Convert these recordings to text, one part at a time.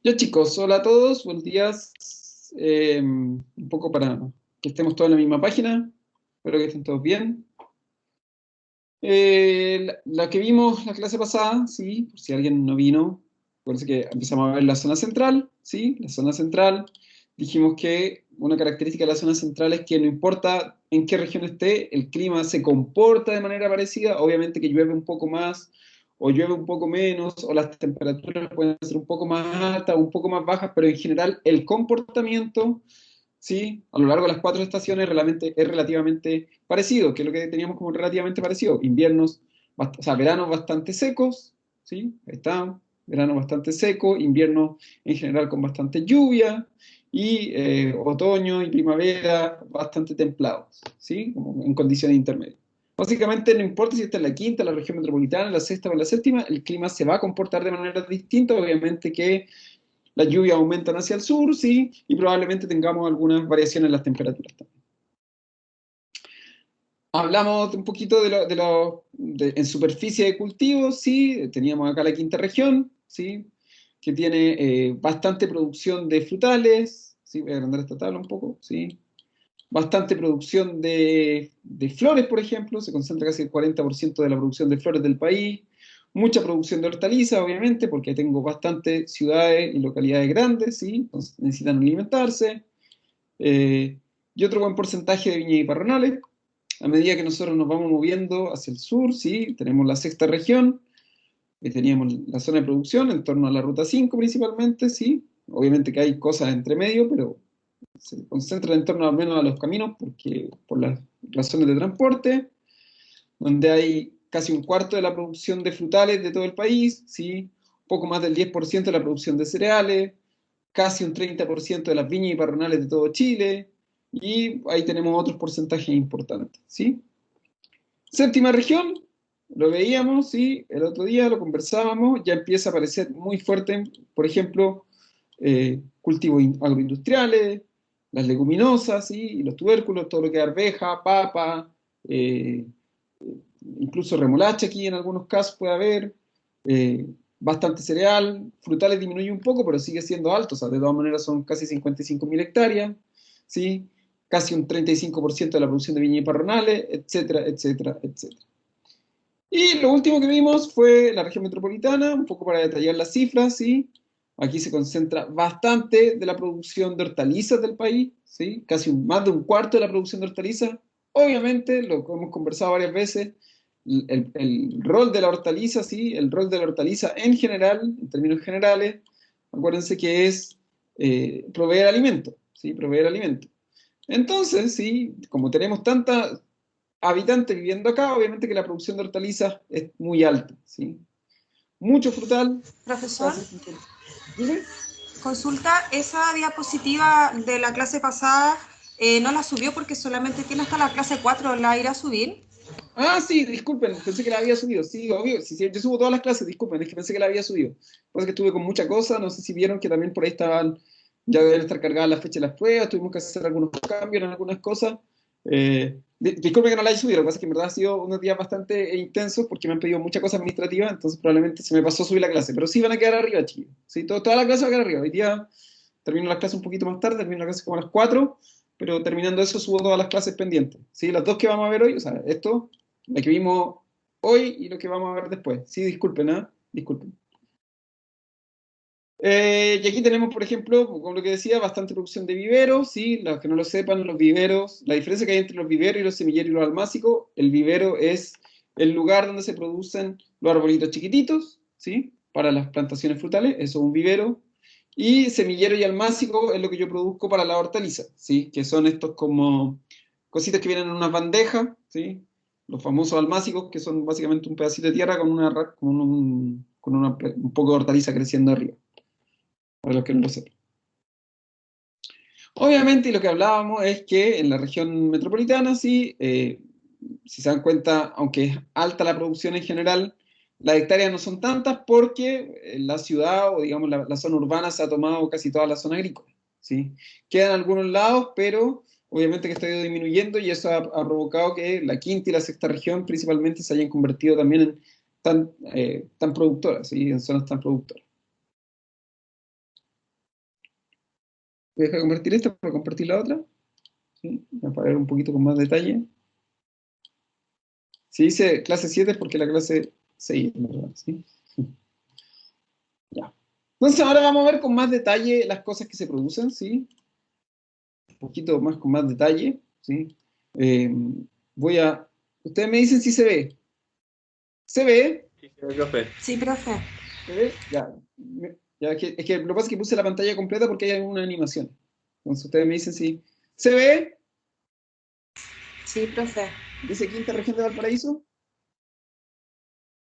Ya chicos, hola a todos, buenos días. Un poco para que estemos todos en la misma página, espero que estén todos bien. La que vimos la clase pasada, sí, por si alguien no vino, parece que empezamos a ver la zona central, sí, la zona central. Dijimos que una característica de la zona central es que no importa en qué región esté, el clima se comporta de manera parecida, obviamente que llueve un poco más o llueve un poco menos, o las temperaturas pueden ser un poco más altas o un poco más bajas, pero en general el comportamiento, ¿sí? A lo largo de las cuatro estaciones es relativamente parecido, que es lo que teníamos como relativamente parecido. Inviernos, o sea, veranos bastante secos, ¿sí? Ahí está, verano bastante seco, invierno en general con bastante lluvia, y otoño y primavera bastante templados, ¿sí? Como en condiciones intermedias. Básicamente, no importa si está en la quinta, la región metropolitana, la sexta o la séptima, el clima se va a comportar de manera distinta. Obviamente que las lluvias aumentan hacia el sur, sí, y probablemente tengamos algunas variaciones en las temperaturas también. Hablamos un poquito en superficie de cultivos, sí, teníamos acá la quinta región, sí, que tiene bastante producción de frutales, sí, voy a agrandar esta tabla un poco, sí, bastante producción de flores, por ejemplo, se concentra casi el 40% de la producción de flores del país, mucha producción de hortalizas, obviamente, porque tengo bastantes ciudades y localidades grandes, ¿sí? Entonces necesitan alimentarse, eh, y otro buen porcentaje de viñas y parronales. A medida que nosotros nos vamos moviendo hacia el sur, ¿sí? Tenemos la sexta región, teníamos la zona de producción en torno a la ruta 5 principalmente, ¿sí? Obviamente que hay cosas entre medio, pero se concentra en torno al menos a los caminos por las razones de transporte, donde hay casi un cuarto de la producción de frutales de todo el país, ¿sí? Poco más del 10% de la producción de cereales, casi un 30% de las viñas y parronales de todo Chile, y ahí tenemos otros porcentajes importantes, ¿sí? Séptima región, lo veíamos, ¿sí? El otro día lo conversábamos, ya empieza a aparecer muy fuerte, por ejemplo, cultivos agroindustriales, las leguminosas, ¿sí? Y los tubérculos, todo lo que es arveja, papa, eh, incluso remolacha aquí en algunos casos puede haber, eh, bastante cereal, frutales disminuye un poco, pero sigue siendo alto, o sea, de todas maneras son casi 55.000 hectáreas, ¿sí? Casi un 35% de la producción de viñas y parronales, etcétera, etcétera, etcétera. Y lo último que vimos fue la región metropolitana, un poco para detallar las cifras, ¿sí? Aquí se concentra bastante de la producción de hortalizas del país, ¿sí? Casi más de un cuarto de la producción de hortalizas. Obviamente, lo que hemos conversado varias veces, el rol de la hortaliza, ¿sí? El rol de la hortaliza en general, en términos generales, acuérdense que es proveer alimento, ¿sí? Proveer alimento. Entonces, sí, como tenemos tanta habitantes viviendo acá, obviamente que la producción de hortalizas es muy alta, ¿sí? Mucho frutal, Profesor, casi 50. Dime. consulta, esa diapositiva de la clase pasada no la subió porque solamente tiene hasta la clase 4. ¿La irá a subir? Ah, sí, disculpen, pensé que la había subido. Sí, obvio, sí, sí, yo subo todas las clases, disculpen, es que pensé que la había subido. Pues que estuve con mucha cosa, no sé si vieron que también por ahí estaban, ya deben estar cargadas las fechas de las pruebas, tuvimos que hacer algunos cambios en algunas cosas. Disculpen que no la haya subido, lo que pasa es que en verdad ha sido unos días bastante intensos porque me han pedido muchas cosas administrativas, entonces probablemente se me pasó subir la clase, pero sí van a quedar arriba, chicos. Sí, toda la clase va a quedar arriba. Hoy día termino las clases un poquito más tarde, termino la clase como a las 4, pero terminando eso subo todas las clases pendientes. Sí, las dos que vamos a ver hoy, o sea, esto la que vimos hoy y lo que vamos a ver después. Sí, disculpen, ¿eh? Disculpen. Y aquí tenemos, por ejemplo, como lo que decía, bastante producción de viveros, ¿sí? Los que no lo sepan, los viveros, la diferencia que hay entre los viveros y los semilleros y los almácigos, el vivero es el lugar donde se producen los arbolitos chiquititos, ¿sí? Para las plantaciones frutales, eso es un vivero. Y semillero y almácigo es lo que yo produzco para la hortaliza, ¿sí? Que son estos como cositas que vienen en unas bandejas, ¿sí? Los famosos almácigos, que son básicamente un pedacito de tierra un poco de hortaliza creciendo arriba, para los que no lo sepan. Obviamente, y lo que hablábamos es que en la región metropolitana, sí, si se dan cuenta, aunque es alta la producción en general, las hectáreas no son tantas porque la ciudad o digamos la zona urbana se ha tomado casi toda la zona agrícola, ¿sí? Quedan algunos lados, pero obviamente que está ido disminuyendo y eso ha provocado que la quinta y la sexta región principalmente se hayan convertido también en tan productoras, ¿sí? En zonas tan productoras. Voy a dejar de compartir esta para compartir la otra. ¿Sí? Para ver un poquito con más detalle. Si dice clase 7 es porque la clase 6, ¿verdad? ¿Sí? Ya. Entonces ahora vamos a ver con más detalle las cosas que se producen, ¿sí? Un poquito más con más detalle, ¿sí? Eh, voy a... Ustedes me dicen si se ve. ¿Se ve? Sí, profe. Sí, profe. ¿Se ve? Ya. Ya, es que lo que pasa es que puse la pantalla completa porque hay alguna animación. Entonces ustedes me dicen si... ¿Se ve? Sí, profe. ¿Dice quinta región de Valparaíso?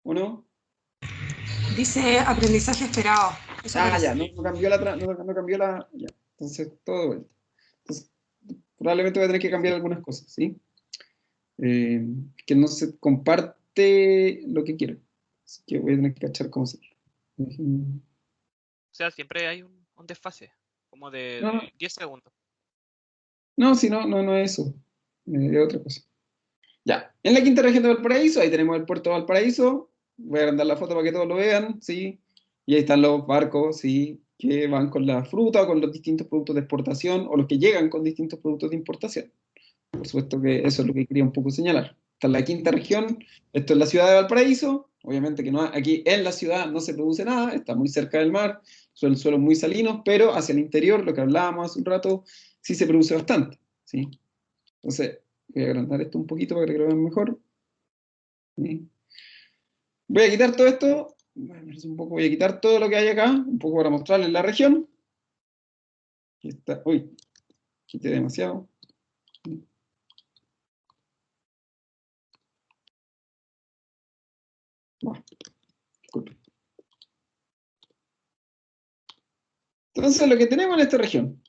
¿O no? Dice aprendizaje esperado. Eso Ah, parece. ya, no cambió no cambió la... Ya. Entonces, todo de vuelta. Entonces, probablemente voy a tener que cambiar algunas cosas, ¿sí? Que no se comparte lo que quiero. Así que voy a tener que cachar cómo se... O sea, siempre hay un desfase, como de No, no, 10 segundos. no, si no, no es eso. Es otra cosa. Ya, en la quinta región de Valparaíso, ahí tenemos el puerto de Valparaíso. Voy a agrandar la foto para que todos lo vean, ¿sí? Y ahí están los barcos, ¿sí? Que van con la fruta o con los distintos productos de exportación o los que llegan con distintos productos de importación. Por supuesto que eso es lo que quería un poco señalar. Esta es la quinta región, esto es la ciudad de Valparaíso. Obviamente que no, aquí en la ciudad no se produce nada, está muy cerca del mar, son suelos muy salinos, pero hacia el interior, lo que hablábamos hace un rato, sí se produce bastante, ¿sí? Entonces, voy a agrandar esto un poquito para que lo vean mejor. ¿Sí? Voy a quitar todo esto, un poco, voy a quitar todo lo que hay acá, un poco para mostrarles la región. Aquí está, uy, quité demasiado. Bueno, disculpen. Entonces, lo que tenemos en esta región,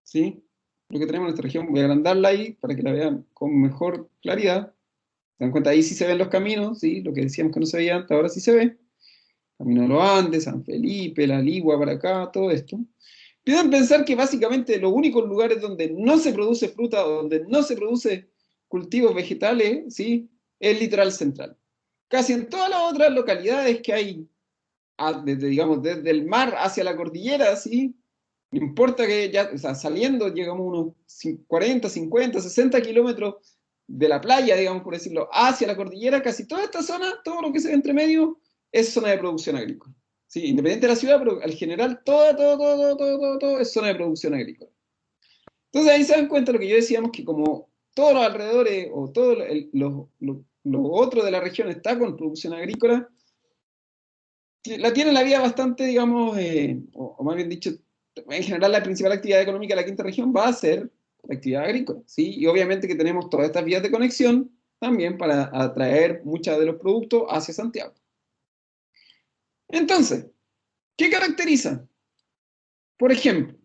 ¿sí? Lo que tenemos en esta región, voy a agrandarla ahí para que la vean con mejor claridad. Se dan cuenta, ahí sí se ven los caminos, ¿sí? Lo que decíamos que no se veía antes, ahora sí se ve. Camino de los Andes, San Felipe, La Ligua para acá, todo esto. Pueden pensar que básicamente los únicos lugares donde no se produce fruta o donde no se produce cultivos vegetales, ¿sí? Es el litoral central. Casi en todas las otras localidades que hay, desde, digamos, desde el mar hacia la cordillera, ¿sí? No importa que ya, o sea, saliendo llegamos unos 40, 50, 60 kilómetros de la playa, digamos por decirlo, hacia la cordillera, casi toda esta zona, todo lo que se ve entre medio, es zona de producción agrícola. Sí, independiente de la ciudad, pero al general todo es zona de producción agrícola. Entonces ahí se dan cuenta lo que yo decíamos, que como todos los alrededores o todo lo otro de la región está con producción agrícola, la tiene la vida bastante, digamos, o más bien dicho, en general la principal actividad económica de la quinta región va a ser la actividad agrícola, ¿sí? Y obviamente que tenemos todas estas vías de conexión también para atraer muchos de los productos hacia Santiago. Entonces, ¿qué caracteriza? Por ejemplo,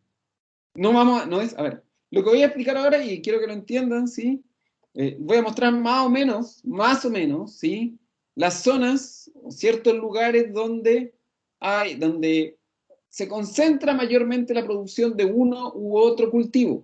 no es, a ver, lo que voy a explicar ahora y quiero que lo entiendan, ¿sí? Voy a mostrar más o menos, ¿sí? Las zonas, ciertos lugares donde se concentra mayormente la producción de uno u otro cultivo.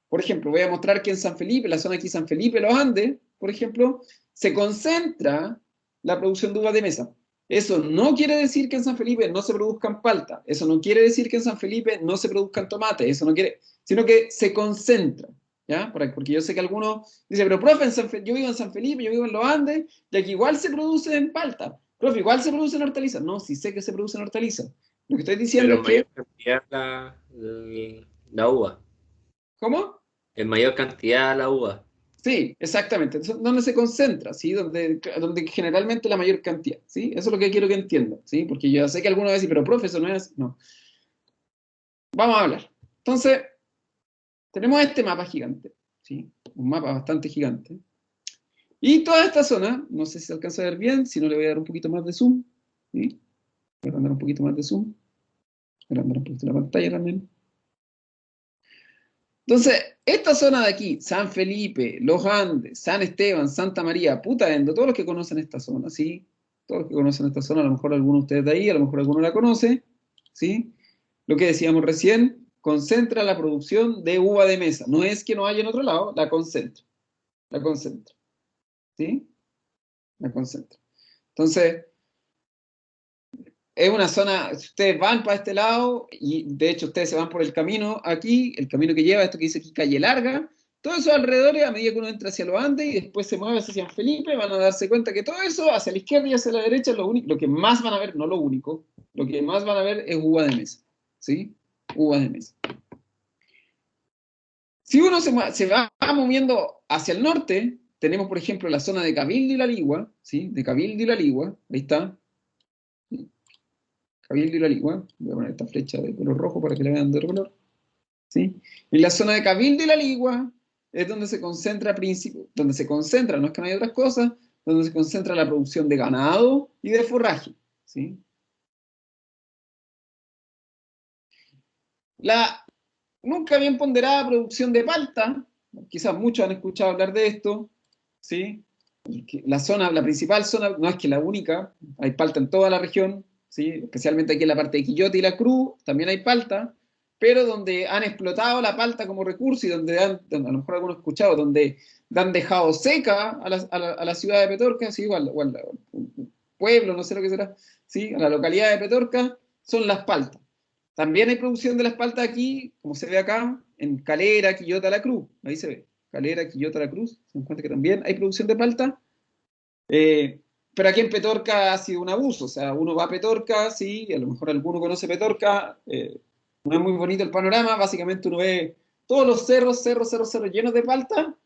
Por ejemplo, voy a mostrar que en San Felipe, la zona aquí San Felipe, los Andes, por ejemplo, se concentra la producción de uvas de mesa. Eso no quiere decir que en San Felipe no se produzcan palta, eso no quiere decir que en San Felipe no se produzcan tomates, eso no quiere, sino que se concentra, ¿ya? Porque yo sé que algunos dicen, pero profe, yo vivo en San Felipe, yo vivo en los Andes, y aquí igual se produce en palta, profe, igual se produce en hortalizas. No, sí sé que se produce en hortalizas. Lo que estoy diciendo Pero es en que, mayor cantidad la uva. ¿cómo? En mayor cantidad la uva. Sí, exactamente. Donde se concentra, ¿sí? Donde generalmente la mayor cantidad, ¿sí? Eso es lo que quiero que entiendan, ¿sí? Porque yo sé que algunos van a decir, pero profe, eso no es así. No. Vamos a hablar. Entonces, tenemos este mapa gigante, ¿sí? Un mapa bastante gigante. Y toda esta zona, no sé si se alcanza a ver bien, si no le voy a dar un poquito más de zoom, ¿sí? Voy a dar un poquito más de zoom. Voy a dar un poquito la pantalla también. Entonces, esta zona de aquí, San Felipe, Los Andes, San Esteban, Santa María, Putaendo, todos los que conocen esta zona, ¿sí? Todos los que conocen esta zona, a lo mejor alguno de ustedes de ahí, a lo mejor alguno la conoce, ¿sí? Lo que decíamos recién, concentra la producción de uva de mesa. No es que no haya en otro lado, la concentra, ¿sí? La concentra. Entonces, es una zona, si ustedes van para este lado, y de hecho ustedes se van por el camino aquí, el camino que lleva esto que dice aquí Calle Larga, todos esos alrededores, a medida que uno entra hacia los Andes y después se mueve hacia San Felipe, van a darse cuenta que todo eso, hacia la izquierda y hacia la derecha, lo que más van a ver, no lo único, lo que más van a ver es uva de mesa, ¿sí? Uvas de mesa. Si uno se va moviendo hacia el norte, tenemos, por ejemplo, la zona de Cabildo y La Ligua, ¿sí? De Cabildo y La Ligua, ahí está. Cabildo y La Ligua, voy a poner esta flecha de color rojo para que la vean de otro color, ¿sí? Y la zona de Cabildo y La Ligua es donde se concentra, no es que no hay otras cosas, donde se concentra la producción de ganado y de forraje, ¿sí? La nunca bien ponderada producción de palta, quizás muchos han escuchado hablar de esto, ¿sí? La principal zona, no es que la única, hay palta en toda la región, ¿sí? Especialmente aquí en la parte de Quillota y La Cruz, también hay palta, pero donde han explotado la palta como recurso y donde a lo mejor algunos han escuchado, donde han dejado seca a la ciudad de Petorca, ¿sí? O al pueblo, no sé lo que será, ¿sí? A la localidad de Petorca, son las paltas. También hay producción de las paltas aquí, como se ve acá, en Calera, Quillota, La Cruz. Ahí se ve. Calera, Quillota, La Cruz. Se encuentra que también hay producción de palta. Pero aquí en Petorca ha sido un abuso. O sea, uno va a Petorca, sí, a lo mejor alguno conoce Petorca. No es muy bonito el panorama. Básicamente uno ve todos los cerros, cerros, cerros, cerros llenos de palta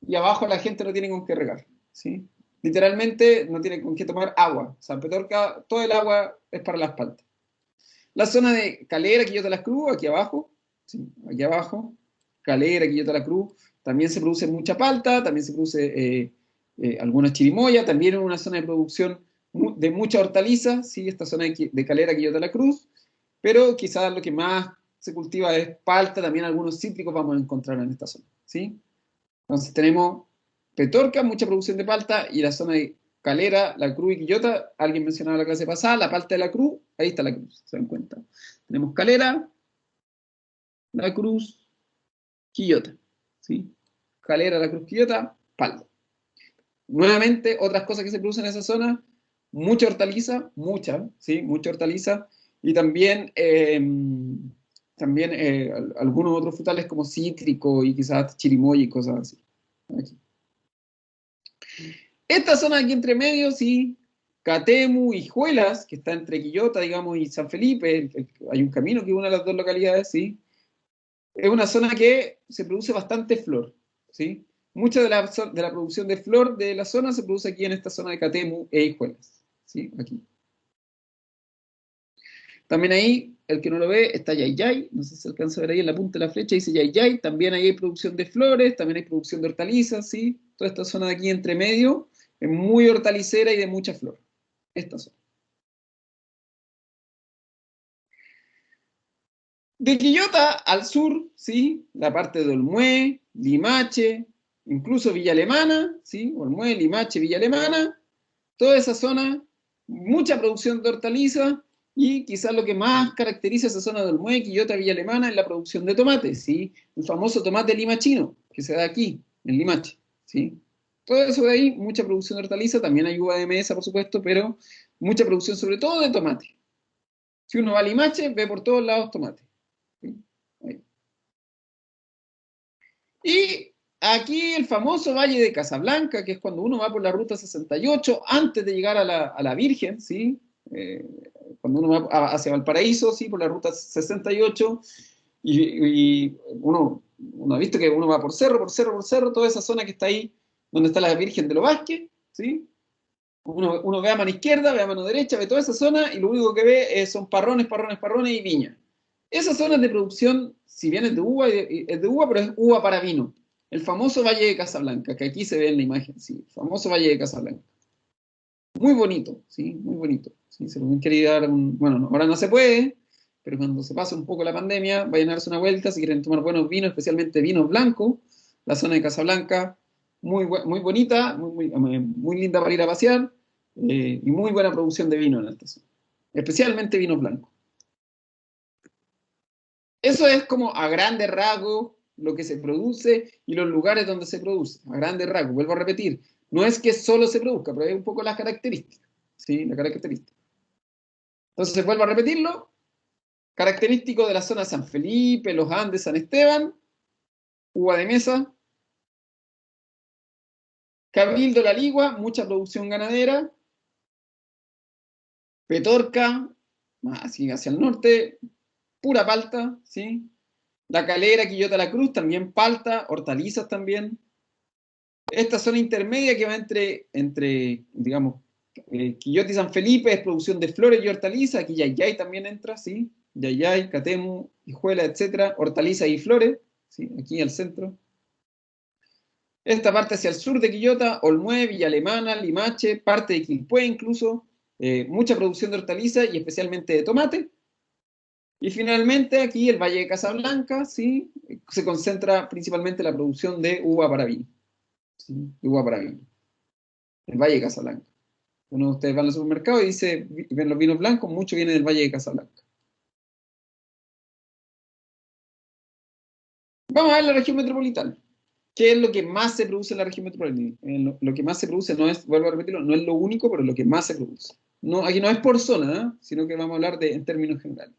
y abajo la gente no tiene con qué regar. ¿Sí? Literalmente no tiene con qué tomar agua. O sea, en Petorca todo el agua es para las paltas. La zona de Calera, Quillota Las Cruz, aquí abajo, ¿sí? Aquí abajo, Calera, Quillota Las Cruz, también se produce mucha palta, también se produce algunas chirimoyas, también es una zona de producción de mucha hortaliza, ¿sí? Esta zona de Calera, Quillota Las Cruz, pero quizás lo que más se cultiva es palta, también algunos cítricos vamos a encontrar en esta zona, ¿sí? Entonces tenemos Petorca, mucha producción de palta, y la zona de Calera, La Cruz y Quillota, alguien mencionaba la clase pasada, la palta de La Cruz, ahí está La Cruz, se dan cuenta. Tenemos Calera, La Cruz, Quillota, ¿sí? Calera, La Cruz, Quillota, palta. Nuevamente, otras cosas que se producen en esa zona, mucha hortaliza, mucha, ¿sí? Mucha hortaliza, y también, algunos otros frutales como cítrico y quizás chirimoya y cosas así. Aquí. Esta zona aquí entre medio, sí, Catemu y Juelas, que está entre Quillota, digamos, y San Felipe, hay un camino que une las dos localidades, sí, es una zona que se produce bastante flor, sí. Mucha de la producción de flor de la zona se produce aquí en esta zona de Catemu e Hijuelas, sí, aquí. También ahí, el que no lo ve, está Yayay, no sé si se alcanza a ver ahí en la punta de la flecha, dice Yayay, también ahí hay producción de flores, también hay producción de hortalizas, ¿sí? Toda esta zona de aquí entre medio es muy hortalicera y de mucha flor. Esta zona. De Quillota al sur, ¿sí? La parte de Olmué, Limache, incluso Villa Alemana, ¿sí? Olmué, Limache, Villa Alemana, toda esa zona, mucha producción de hortalizas y quizás lo que más caracteriza esa zona de Olmué, Quillota, Villa Alemana es la producción de tomates, ¿sí? El famoso tomate limachino que se da aquí, en Limache, ¿sí? Todo eso de ahí, mucha producción de hortalizas, también hay uva de mesa, por supuesto, pero mucha producción sobre todo de tomate. Si uno va a Limache, ve por todos lados tomate. ¿Sí? Y aquí el famoso Valle de Casablanca, que es cuando uno va por la ruta 68, antes de llegar a la Virgen, ¿sí? Cuando uno va hacia Valparaíso, ¿sí? Por la ruta 68, y uno ha visto que uno va por cerro, por cerro, por cerro, toda esa zona que está ahí, donde está la Virgen de los Vázquez, ¿sí? Uno ve a mano izquierda, ve a mano derecha, ve toda esa zona, y lo único que ve son parrones, parrones, parrones y viña. Esa zona de producción, si bien es de uva, es de uva, pero es uva para vino. El famoso Valle de Casablanca, que aquí se ve en la imagen, sí, el famoso Valle de Casablanca. Muy bonito, sí, muy bonito. Sí, se lo quería dar bueno, ahora no se puede, pero cuando se pase un poco la pandemia, vayan a darse una vuelta si quieren tomar buenos vinos, especialmente vinos blancos. La zona de Casablanca, muy bonita, muy linda para ir a pasear, y muy buena producción de vino en esta zona. Especialmente vino blanco. Eso es como a grandes rasgos lo que se produce y los lugares donde se produce. A grandes rasgos, vuelvo a repetir. No es que solo se produzca, pero es un poco las características. ¿Sí? La característica. Entonces, vuelvo a repetirlo. Característico de la zona San Felipe, Los Andes, San Esteban, uva de mesa. Cabildo La Ligua, mucha producción ganadera. Petorca, así hacia el norte, pura palta, ¿sí? La Calera, Quillota La Cruz, también palta, hortalizas también. Esta zona intermedia que va entre digamos, Quillota y San Felipe es producción de flores y hortalizas. Aquí Yayay también entra, ¿sí? Yayay, Catemu, Hijuela, etc. Hortalizas y flores, ¿sí? Aquí al centro. Esta parte hacia el sur de Quillota, Olmué, Villa Alemana, Limache, parte de Quilpué incluso, mucha producción de hortalizas y especialmente de tomate. Y finalmente aquí el Valle de Casablanca, ¿sí? Se concentra principalmente la producción de uva para vino, ¿sí? De uva para vino. El Valle de Casablanca. Uno de ustedes va al supermercado y dice, ven los vinos blancos, mucho viene del Valle de Casablanca. Vamos a ver la región metropolitana. ¿Qué es lo que más se produce en la región metropolitana? Lo que más se produce no es, vuelvo a repetirlo, no es lo único, pero es lo que más se produce. No, aquí no es por zona, ¿eh? Sino que vamos a hablar en términos generales.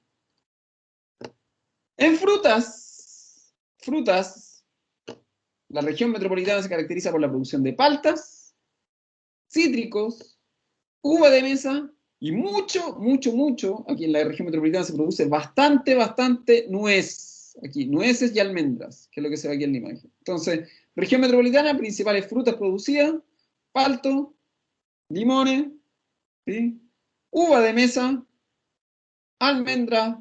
En frutas, la región metropolitana se caracteriza por la producción de paltas, cítricos, uva de mesa y mucho, mucho, mucho. Aquí en la región metropolitana se produce bastante, bastante nuez. Aquí, nueces y almendras, que es lo que se ve aquí en la imagen. Entonces, región metropolitana, principales frutas producidas, palto, limones, ¿sí? Uva de mesa, almendras,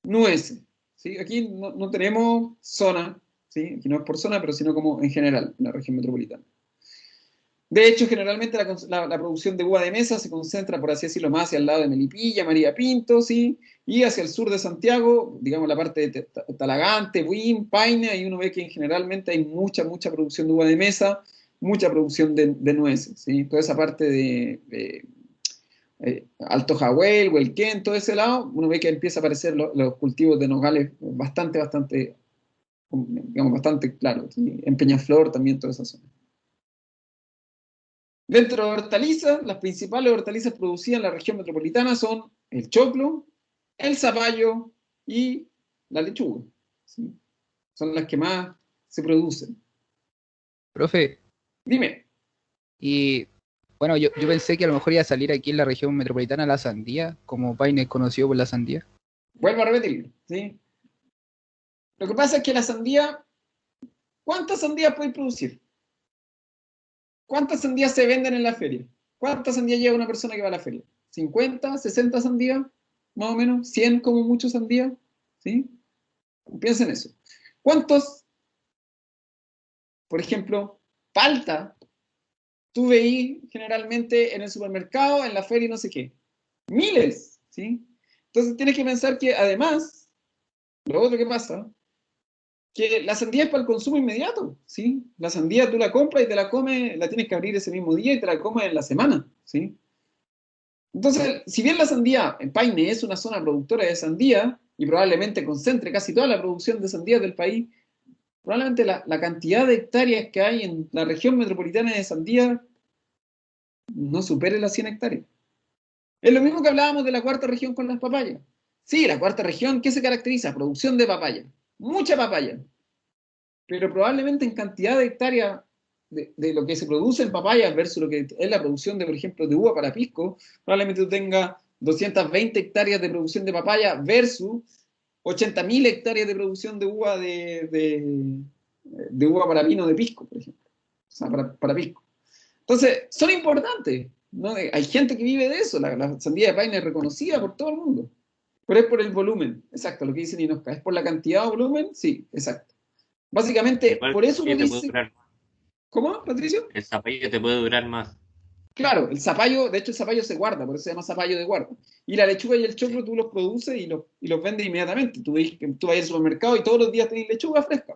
nueces. ¿Sí? Aquí no tenemos zona, ¿sí? Aquí no es por zona, pero sino como en general, en la región metropolitana. De hecho, generalmente la producción de uva de mesa se concentra, por así decirlo, más hacia el lado de Melipilla, María Pinto, ¿sí? Y hacia el sur de Santiago, digamos la parte de Talagante, Buin, Paine, ahí uno ve que generalmente hay mucha, mucha producción de uva de mesa, mucha producción de nueces, ¿sí? Toda esa parte de Alto Jahuel, Huelquén, todo ese lado, uno ve que empieza a aparecer los cultivos de nogales bastante, bastante, digamos, bastante claro, ¿sí? En Peñaflor también toda esa zona. Dentro de hortalizas, las principales hortalizas producidas en la región metropolitana son el choclo, el zapallo y la lechuga, ¿sí? Son las que más se producen. Profe, Dime, y bueno, yo pensé que a lo mejor iba a salir aquí en la región metropolitana la sandía, como Paine es conocido por la sandía. vuelvo a repetirlo, ¿sí? Lo que pasa es que la sandía, ¿cuántas sandías podéis producir? ¿Cuántas sandías se venden en la feria? ¿Cuántas sandías lleva una persona que va a la feria? ¿50, 60 sandías? Más o menos, 100 como mucho sandías, ¿sí? Piensa en eso. ¿Cuántos, por ejemplo, palta tú veís generalmente en el supermercado, en la feria y no sé qué? Miles, ¿sí? Entonces tienes que pensar que además, lo otro que pasa, que la sandía es para el consumo inmediato, ¿sí? La sandía tú la compras y te la comes, la tienes que abrir ese mismo día y te la comes en la semana, ¿sí? Entonces, si bien la sandía en Paine es una zona productora de sandía y probablemente concentre casi toda la producción de sandías del país, probablemente la cantidad de hectáreas que hay en la región metropolitana de sandía no supere las 100 hectáreas. Es lo mismo que hablábamos de la cuarta región con las papayas. Sí, la cuarta región, ¿qué se caracteriza? Producción de papaya. Mucha papaya. Pero probablemente en cantidad de hectáreas de lo que se produce en papayas versus lo que es la producción de, por ejemplo, de uva para pisco, probablemente tú tengas 220 hectáreas de producción de papaya versus 80.000 hectáreas de producción de uva de uva para vino de pisco, por ejemplo. O sea, para pisco. Entonces, son importantes, ¿no? Hay gente que vive de eso. La sandía de Paine es reconocida por todo el mundo. Pero es por el volumen, exacto, lo que dice Ninosca. ¿Es por la cantidad o volumen? Sí, exacto. Básicamente, Igual por eso uno el zapallo te puede dice... durar, ¿Cómo, Patricio? el zapallo te puede durar más. Claro, el zapallo, de hecho el zapallo se guarda, por eso se llama zapallo de guarda. Y la lechuga y el choclo Sí. tú los produces y los vendes inmediatamente. Tú vas al supermercado y todos los días tenés lechuga fresca.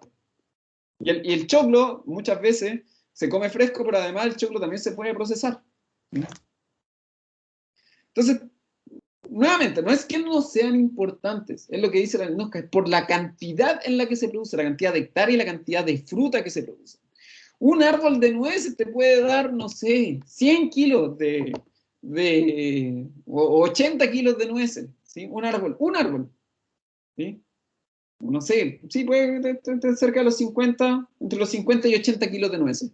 Y el choclo muchas veces se come fresco, pero además el choclo también se puede procesar. Entonces, nuevamente, no es que no sean importantes, es lo que dice la NOSCA, es por la cantidad en la que se produce, la cantidad de hectáreas y la cantidad de fruta que se produce. Un árbol de nueces te puede dar, no sé, 100 kilos o 80 kilos de nueces, ¿sí? Un árbol, ¿sí? No sé, sí, puede estar cerca de los 50, entre los 50 y 80 kilos de nueces.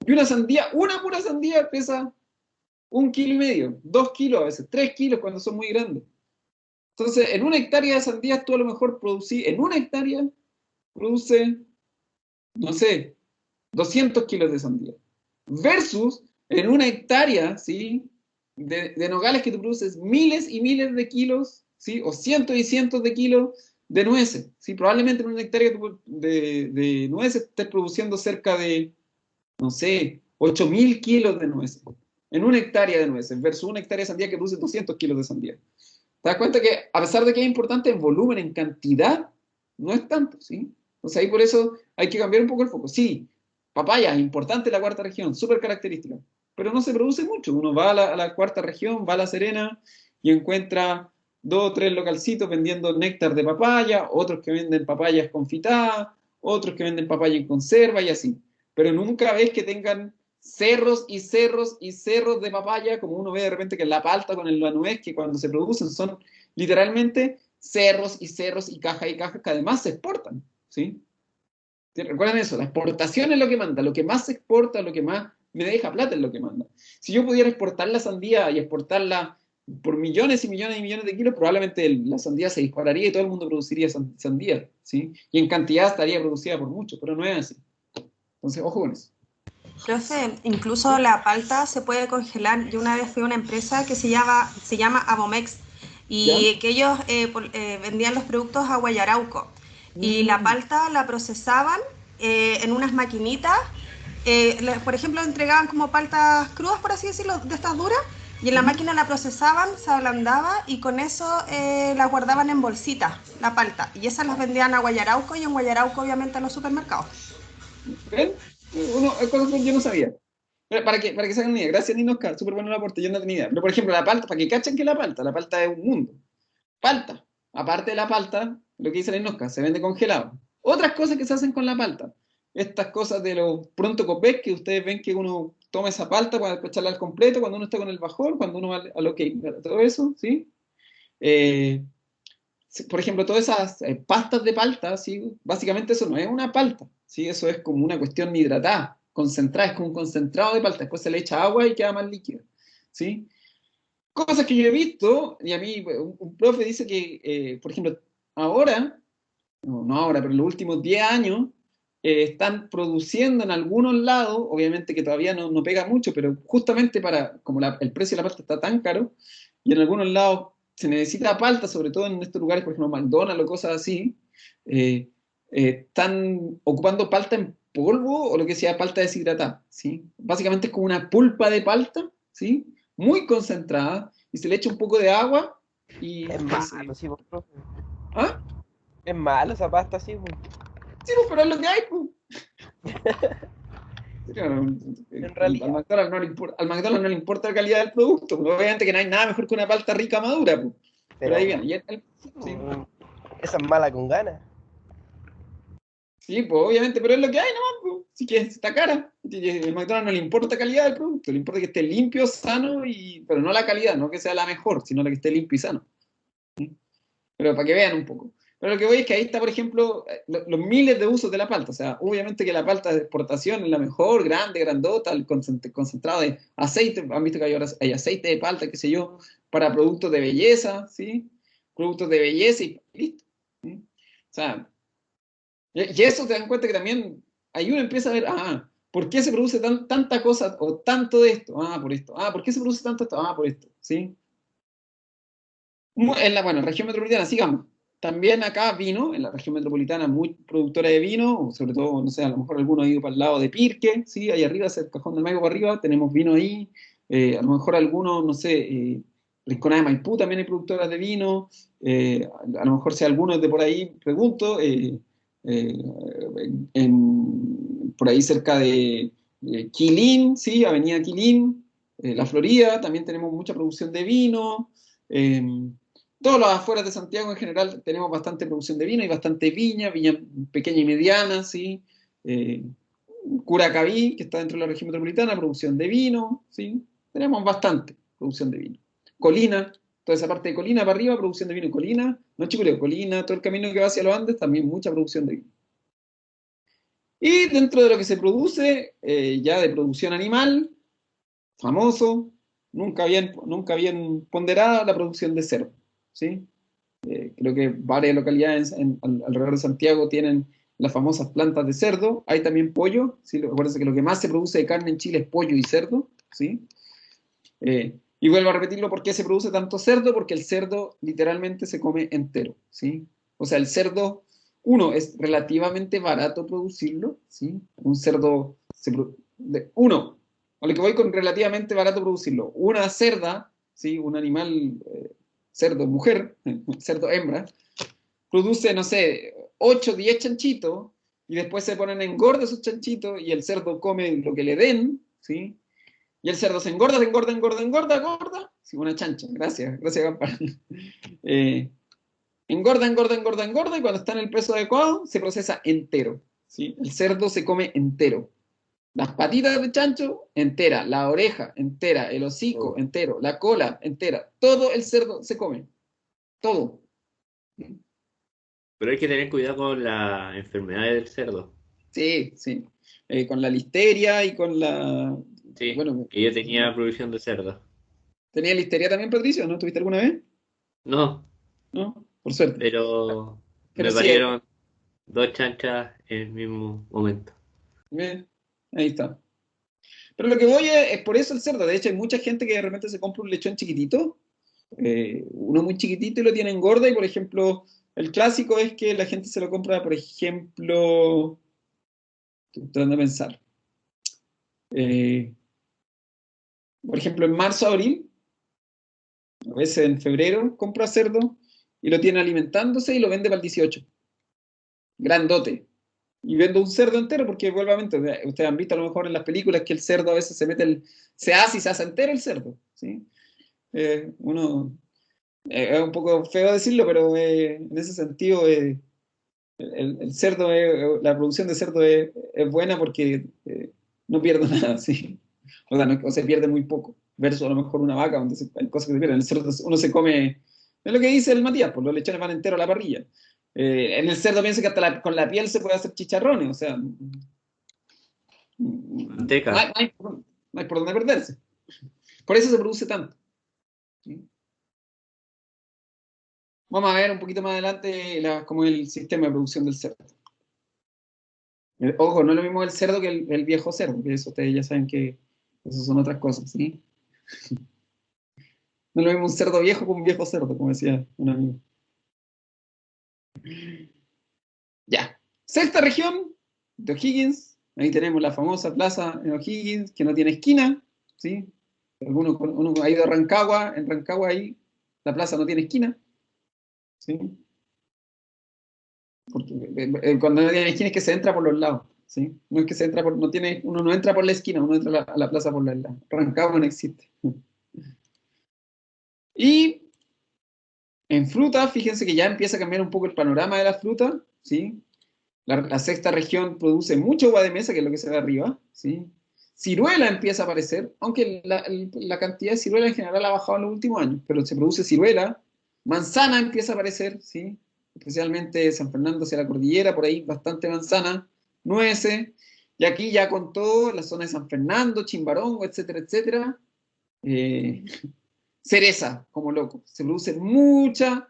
Y una sandía, una pura sandía pesa 1,5 kilos, 2 kilos a veces, 3 kilos cuando son muy grandes. Entonces, en una hectárea de sandías tú a lo mejor producís, en una hectárea produce, no sé, 200 kilos de sandía. Versus en una hectárea, ¿sí? De nogales que tú produces miles y miles de kilos, ¿sí? O cientos y cientos de kilos de nueces, ¿sí? Probablemente en una hectárea de nueces estés produciendo cerca de, no sé, 8.000 kilos de nueces. En una hectárea de nueces, versus una hectárea de sandía que produce 200 kilos de sandía. ¿Te das cuenta que a pesar de que es importante en volumen, en cantidad, no es tanto, ¿sí? Entonces ahí por eso hay que cambiar un poco el foco. Sí, papaya, importante la cuarta región, súper característica, pero no se produce mucho. Uno va a la cuarta región, va a La Serena y encuentra 2 o 3 localcitos vendiendo néctar de papaya, otros que venden papayas confitadas, otros que venden papaya en conserva y así. Pero nunca ves que tengan cerros y cerros y cerros de papaya, como uno ve de repente que en la palta con la nuez, que cuando se producen son literalmente cerros y cerros y cajas que además se exportan, ¿sí? Recuerden eso, la exportación es lo que manda, lo que más se exporta, lo que más me deja plata es lo que manda. Si yo pudiera exportar la sandía y exportarla por millones y millones y millones de kilos, probablemente la sandía se dispararía y todo el mundo produciría sandía, ¿sí? Y en cantidad estaría producida por mucho, pero no es así. Entonces, ojo con eso. Profe, incluso la palta se puede congelar. Yo una vez fui a una empresa que se llama Abomex ¿Ya? y que ellos vendían los productos a Guayarauco. Y la Mm, palta la procesaban en unas maquinitas. Por ejemplo, entregaban como paltas crudas, por así decirlo, de estas duras. Y en la ujú. máquina la procesaban, se ablandaba y con eso la guardaban en bolsitas, la palta. Y esas las vendían a Guayarauco y en Guayarauco obviamente a los supermercados. ¿Ven? Cosas que yo no sabía. Para que se hagan una idea. Gracias, Ninosca. Súper bueno el aporte, yo no tenía idea. Pero, por ejemplo, la palta, para que cachen que la palta es un mundo. Palta. Aparte de la palta, lo que dice la Ninosca, se vende congelado. Otras cosas que se hacen con la palta. Estas cosas de los pronto copés que ustedes ven que uno toma esa palta para echarla al completo, cuando uno está con el bajón, cuando uno va a lo que todo eso, ¿sí? Eh, por ejemplo, todas esas pastas de palta, ¿sí? Básicamente eso no es una palta, ¿sí? Eso es como una cuestión hidratada, concentrada, es como un concentrado de palta, después se le echa agua y queda más líquido, ¿sí? Cosas que yo he visto, y a mí un profe dice que, por ejemplo, ahora, no ahora, pero en los últimos 10 años, están produciendo en algunos lados, obviamente que todavía no pega mucho, pero justamente como el precio de la palta está tan caro, y en algunos lados se necesita palta, sobre todo en estos lugares, por ejemplo, McDonald's o cosas así, eh, están ocupando palta en polvo o lo que sea palta deshidratada, ¿sí? Básicamente es como una pulpa de palta, ¿sí? Muy concentrada, y se le echa un poco de agua y, Es y malo, sí, pues, profe. ¿Ah? Es malo esa pasta, sí, pues. Sí, pues, pero es lo que hay, pues. Claro, En al realidad. McDonald's no le importa la calidad del producto, pues, obviamente que no hay nada mejor que una palta rica madura, pues. Pero ahí Pero viene. sí, Sí, pues, esa es mala con ganas. sí, pues obviamente, pero es lo que hay nomás, pues. Sí que está cara. Y el McDonald's no le importa la calidad del producto, le importa que esté limpio, sano, pero no la calidad, no que sea la mejor, sino la que esté limpio y sano. Pero para que vean un poco. Pero lo que voy es que ahí está, por ejemplo, los miles de usos de la palta. O sea, obviamente que la palta de exportación es la mejor, grande, grandota, el concentrado de aceite. Han visto que hay aceite de palta, qué sé yo, para productos de belleza, ¿sí? Productos de belleza y listo. ¿Sí? O sea, y eso te dan cuenta que también ahí uno empieza a ver, ¿por qué se produce tanta cosa o tanto de esto? Por esto. ¿Por qué se produce tanto esto? Por esto, ¿sí? Bueno, región metropolitana, sigamos. También acá vino, en la región metropolitana, muy productora de vino, sobre todo, no sé, a lo mejor alguno ha ido para el lado de Pirque, ¿sí? Ahí arriba, hacia el Cajón del Maipo para arriba, tenemos vino ahí. A lo mejor algunos, no sé, Rinconada de Maipú también hay productoras de vino. A lo mejor si alguno es de por ahí, pregunto, eh, por ahí cerca de Quilín, ¿sí? Avenida Quilín, La Florida, también tenemos mucha producción de vino. Eh, todos los afueras de Santiago en general tenemos bastante producción de vino y bastante viña pequeña y mediana, ¿sí? Eh, Curacaví, que está dentro de la región metropolitana, producción de vino, ¿sí? Tenemos bastante. producción de vino. Colina, toda esa parte de Colina para arriba, producción de vino y Colina, no Chicureo, Colina, todo el camino que va hacia los Andes, también mucha producción de vino. Y dentro de lo que se produce, ya de producción animal, famoso, nunca bien ponderada, la producción de cerdo, ¿sí? Creo que varias localidades alrededor de Santiago tienen las famosas plantas de cerdo. Hay también pollo, ¿sí? Acuérdense que lo que más se produce de carne en Chile es pollo y cerdo, ¿sí? Y vuelvo a repetirlo, ¿por qué se produce tanto cerdo? Porque el cerdo literalmente se come entero, ¿sí? O sea, el cerdo, uno, es relativamente barato producirlo, ¿sí? Un cerdo, uno, a lo que voy con relativamente barato producirlo, una cerda, ¿sí? Un animal, cerdo mujer, cerdo hembra, produce, no sé, 8 10 chanchitos, y después se ponen a engordar esos chanchitos, y el cerdo come lo que le den, ¿sí? Y el cerdo se engorda, engorda. Sí, una chancha, gracias, Gaspar. Engorda, y cuando está en el peso adecuado, se procesa entero, ¿sí? El cerdo se come entero. Las patitas de chancho, entera. La oreja, entera. El hocico, entero. La cola, entera. Todo el cerdo se come. Todo. Pero hay que tener cuidado con las enfermedades del cerdo. Sí, sí. Con la listeria y con la... Sí, Bueno, que yo tenía producción de cerdo. ¿tenía listeria también, Patricio? ¿No tuviste alguna vez? No, ¿No? Por suerte. pero Pero me sí, parieron dos chanchas en el mismo momento. ahí está. Pero lo que voy es por eso el cerdo. De hecho, hay mucha gente que de repente se compra un lechón chiquitito, uno muy chiquitito y lo tiene engorda. Y por ejemplo, el clásico es que la gente se lo compra, por ejemplo, estoy tratando de pensar, eh, por ejemplo, en marzo, abril, a veces en febrero, compra cerdo y lo tiene alimentándose y lo vende para el 18. Grandote. Y vendo un cerdo entero porque, vuelvamente, ustedes han visto a lo mejor en las películas que el cerdo a veces se hace y se hace entero el cerdo, ¿sí? Uno, es un poco feo decirlo, pero en ese sentido, el cerdo, la producción de cerdo es buena porque no pierde nada, ¿sí? O sea, o se pierde muy poco, versus a lo mejor una vaca, donde hay cosas que se pierden. El cerdo uno se come, es lo que dice el Matías, pues los lechones van enteros a la parrilla. En el cerdo piensa que hasta con la piel se puede hacer chicharrones, o sea, no Manteca. hay por dónde perderse. Por eso se produce tanto, ¿sí? Vamos a ver un poquito más adelante cómo es el sistema de producción del cerdo. Ojo, no es lo mismo el cerdo que el viejo cerdo, que eso ustedes ya saben que eso son otras cosas, ¿sí? No es lo mismo un cerdo viejo que un viejo cerdo, como decía un amigo. Ya. Sexta región de O'Higgins. Ahí tenemos la famosa plaza en O'Higgins, que no tiene esquina, ¿sí? Uno ha ido a Rancagua, en Rancagua ahí la plaza no tiene esquina, ¿sí? Porque, cuando no tiene esquina es que se entra por los lados, ¿sí? No es que se entra uno no entra por la esquina, uno entra a la plaza por los lados. Rancagua no existe. Y en fruta, fíjense que ya empieza a cambiar un poco el panorama de la fruta, ¿sí? La sexta región produce mucha uva de mesa, que es lo que se ve arriba, ¿sí? Ciruela empieza a aparecer, aunque la cantidad de ciruela en general ha bajado en los últimos años, pero se produce ciruela. Manzana empieza a aparecer, ¿sí? Especialmente San Fernando hacia la cordillera, por ahí bastante manzana, nueces, y aquí ya con todo, la zona de San Fernando, Chimbarongo, etcétera, etcétera, eh, cereza, como loco. Se produce mucha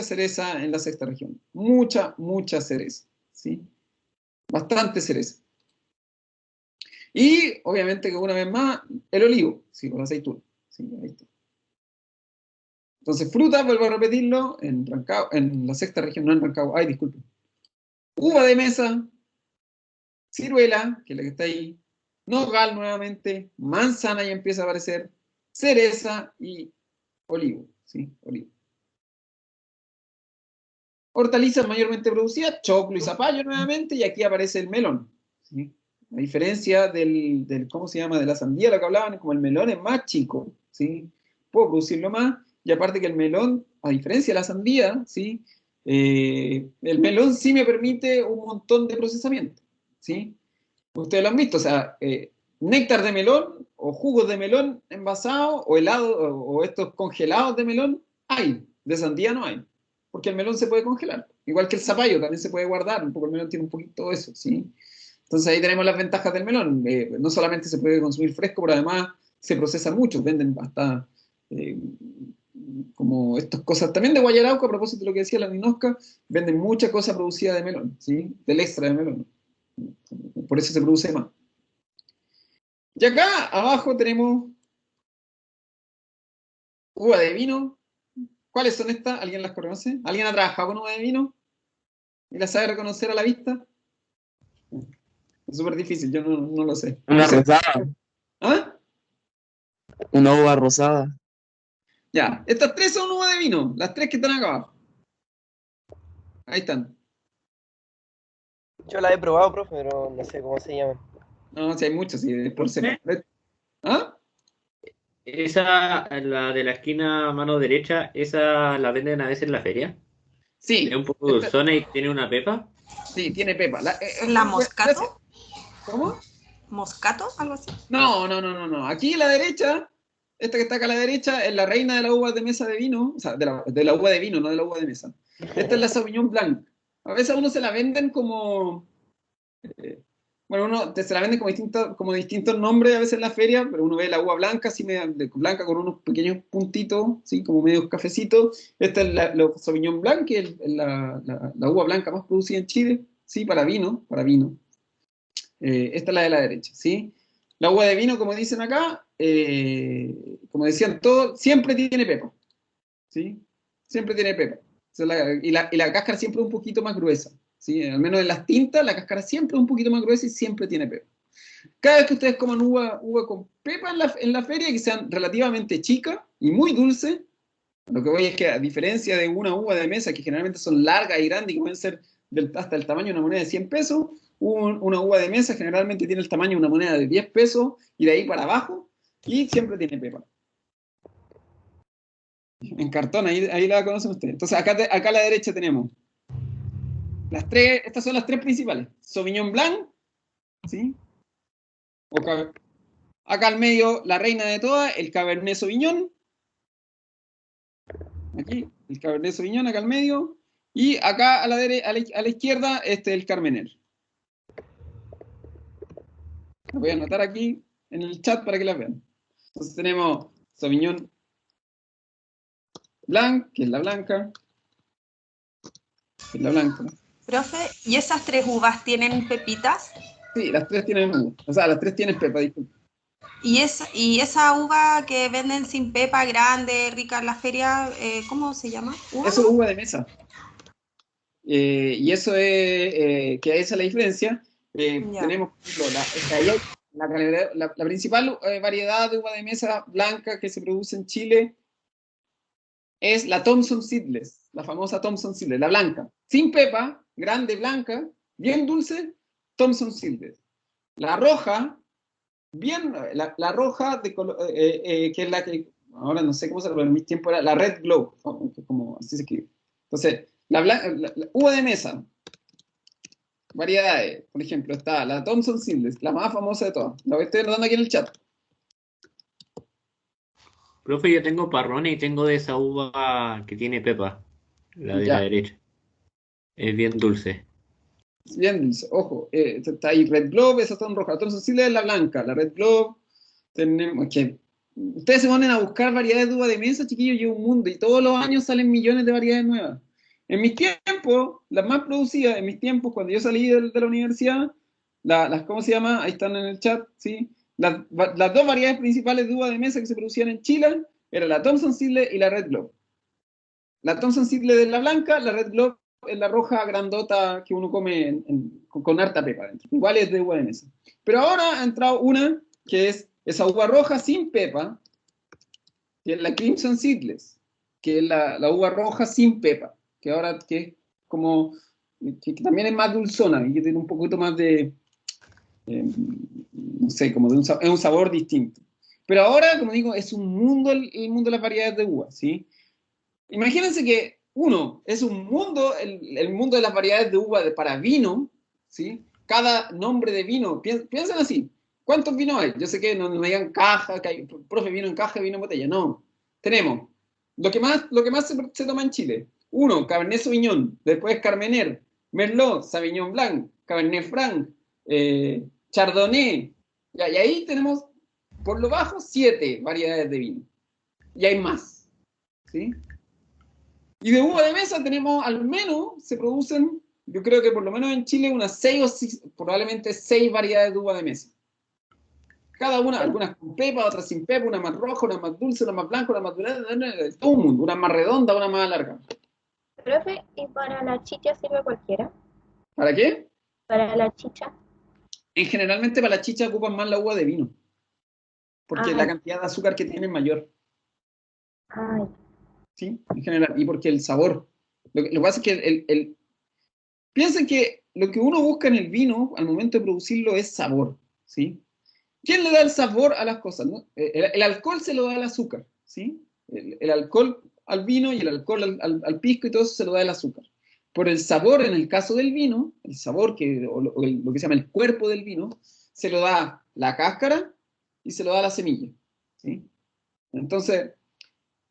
cereza en la sexta región. Mucha cereza, ¿sí? Bastante cereza. Y obviamente que una vez más, el olivo, sí, con la aceituna. Sí, ahí está. Entonces, fruta, vuelvo a repetirlo, en la sexta región, no en Rancagua, ay, disculpen. Uva de mesa, ciruela, que es la que está ahí, nogal nuevamente, manzana ya empieza a aparecer, cereza y olivo, ¿sí? Olivo. Hortalizas mayormente producidas, choclo y zapallo nuevamente, y aquí aparece el melón, ¿sí? A diferencia ¿cómo se llama? De la sandía, lo que hablaban, como el melón es más chico, ¿sí? Puedo producirlo más, y aparte que el melón, a diferencia de la sandía, ¿sí? El melón sí me permite un montón de procesamiento, ¿sí? Ustedes lo han visto, o sea, néctar de melón o jugos de melón envasados, o helado, o estos congelados de melón, hay. De sandía no hay. Porque el melón se puede congelar. Igual que el zapallo, también se puede guardar. Un poco el melón tiene un poquito de eso, ¿sí? Entonces ahí tenemos las ventajas del melón. No solamente se puede consumir fresco, pero además se procesa mucho. Venden hasta como estas cosas. También de Guayarauco, a propósito de lo que decía la Ninosca, venden mucha cosa producida de melón, ¿sí? Del extra de melón. Por eso se produce más. Y acá abajo tenemos uva de vino. ¿Cuáles son estas? ¿Alguien las conoce? ¿Alguien ha trabajado con uva de vino? ¿Y la sabe reconocer a la vista? Es súper difícil, yo no lo sé. Una No sé. rosada. ¿Ah? Una uva rosada. Ya, estas tres son uva de vino, las tres que están acá abajo. Ahí están. Yo la he probado, profe, pero no sé cómo se llaman. No, si hay muchos, sí, por separado. ¿Ah? Esa, la de la esquina mano derecha, esa la venden a veces en la feria. Sí. Es un poco dulzona y tiene una pepa. Sí, tiene pepa. ¿La moscato? ¿Cómo? ¿Moscato? ¿Algo así? No. Aquí a la derecha, esta que está acá a la derecha, es la reina de la uva de mesa de vino, o sea, de la uva de vino, no de la uva de mesa. Esta es la Sauvignon Blanc. A veces a uno se la venden como... bueno, se la venden como distintos nombres a veces en la feria, pero uno ve la uva blanca, así blanca con unos pequeños puntitos, ¿sí? Como medios cafecitos. Esta es la Sauvignon Blanc, que es la uva blanca más producida en Chile, ¿sí? Para vino. Esta es la de la derecha, ¿sí? La uva de vino, como dicen acá, como decían todos, siempre tiene pepa, ¿sí? Siempre tiene pepa. Y la cáscara siempre es un poquito más gruesa, ¿sí? Al menos en las tintas, la cáscara siempre es un poquito más gruesa y siempre tiene pepa. Cada vez que ustedes coman uva con pepa en la feria, que sean relativamente chicas y muy dulces, lo que voy es que a diferencia de una uva de mesa, que generalmente son largas y grandes, que pueden ser hasta el tamaño de una moneda de 100 pesos, una uva de mesa generalmente tiene el tamaño de una moneda de 10 pesos y de ahí para abajo, y siempre tiene pepa. En cartón, ahí la conocen ustedes. Entonces acá a la derecha tenemos las tres, estas son las tres principales. Sauvignon Blanc, ¿sí? Acá al medio, la reina de todas, el Cabernet Sauvignon. Aquí, el Cabernet Sauvignon acá al medio. Y acá a la izquierda, el Carmener. Lo voy a anotar aquí en el chat para que las vean. Entonces tenemos Sauvignon Blanc, que es la blanca. Que es la blanca. Profe, ¿y esas tres uvas tienen pepitas? Sí, las tres tienen uva. O sea, las tres tienen pepa, disculpe. ¿Y esa uva que venden sin pepa, grande, rica en la feria, cómo se llama? ¿Uva? Eso es uva de mesa. Y eso es, que esa es la diferencia. Tenemos, por ejemplo, la principal variedad de uva de mesa blanca que se produce en Chile es la Thompson Seedless, la famosa Thompson Seedless, la blanca. Sin pepa, grande, blanca, bien dulce, Thompson Seedless. La roja, la roja, que es la que, ahora no sé cómo se llama, en mis tiempos era la Red Globe, como así se escribe. Entonces, la uva de mesa, variedades, por ejemplo, está la Thompson Seedless, la más famosa de todas. La estoy anotando aquí en el chat. Profe, yo tengo parrones y tengo de esa uva que tiene pepa, la de la derecha. Es bien dulce. Bien dulce, ojo, está ahí Red Globe, esa está en roja. Thompson Seedless es la blanca, la Red Globe. Tenemos que... Ustedes se ponen a buscar variedades de uva de mesa, chiquillos, y un mundo, y todos los años salen millones de variedades nuevas. En mis tiempos, las más producidas, en mis tiempos, cuando yo salí de la universidad, ¿cómo se llama? Ahí están en el chat, ¿sí? Las dos variedades principales de uva de mesa que se producían en Chile eran la Thompson Seedless y la Red Globe. La Thompson Seedless es la blanca, la Red Globe es la roja grandota que uno come con harta pepa dentro. Igual es de uva de mesa. Pero ahora ha entrado una que es esa uva roja sin pepa, que es la Crimson Seedless, que es la uva roja sin pepa, que ahora que es como, que también es más dulzona y que tiene un poquito más de, no sé, como es un sabor distinto. Pero ahora, como digo, es un mundo el mundo de las variedades de uva, ¿sí? Imagínense que es un mundo, el mundo de las variedades de uva para vino, ¿sí? Cada nombre de vino, piensen así, ¿Cuántos vinos hay? Yo sé que no me digan caja, que hay, profe, vino en caja, vino en botella. No. Tenemos lo que más se toma en Chile. 1, Cabernet Sauvignon, después Carmener, Merlot, Sauvignon Blanc, Cabernet Franc, Chardonnay. Ya, y ahí tenemos, por lo bajo, 7 variedades de vino. Y hay más. ¿Sí? Y de uva de mesa tenemos, al menos, se producen, yo creo que por lo menos en Chile, unas 6 o 6, probablemente 6 variedades de uva de mesa. Cada una, algunas con pepa, otras sin pepa, una más roja, una más dulce, una más blanca, una más dulce, todo un mundo, una más redonda, una más larga. Profe, ¿y para la chicha sirve cualquiera? ¿Para qué? Para la chicha. Generalmente para la chicha ocupan más la uva de vino, porque la cantidad de azúcar que tiene es mayor. Ay. ¿Sí? En general, y porque el sabor. Lo que pasa es que piensen que lo que uno busca en el vino al momento de producirlo es sabor. ¿Sí? ¿Quién le da el sabor a las cosas? ¿No? El alcohol se lo da el azúcar, ¿sí? El alcohol al vino y el alcohol al pisco y todo eso se lo da el azúcar. Por el sabor, en el caso del vino, el sabor, lo que se llama el cuerpo del vino, se lo da la cáscara y se lo da la semilla, ¿sí? Entonces,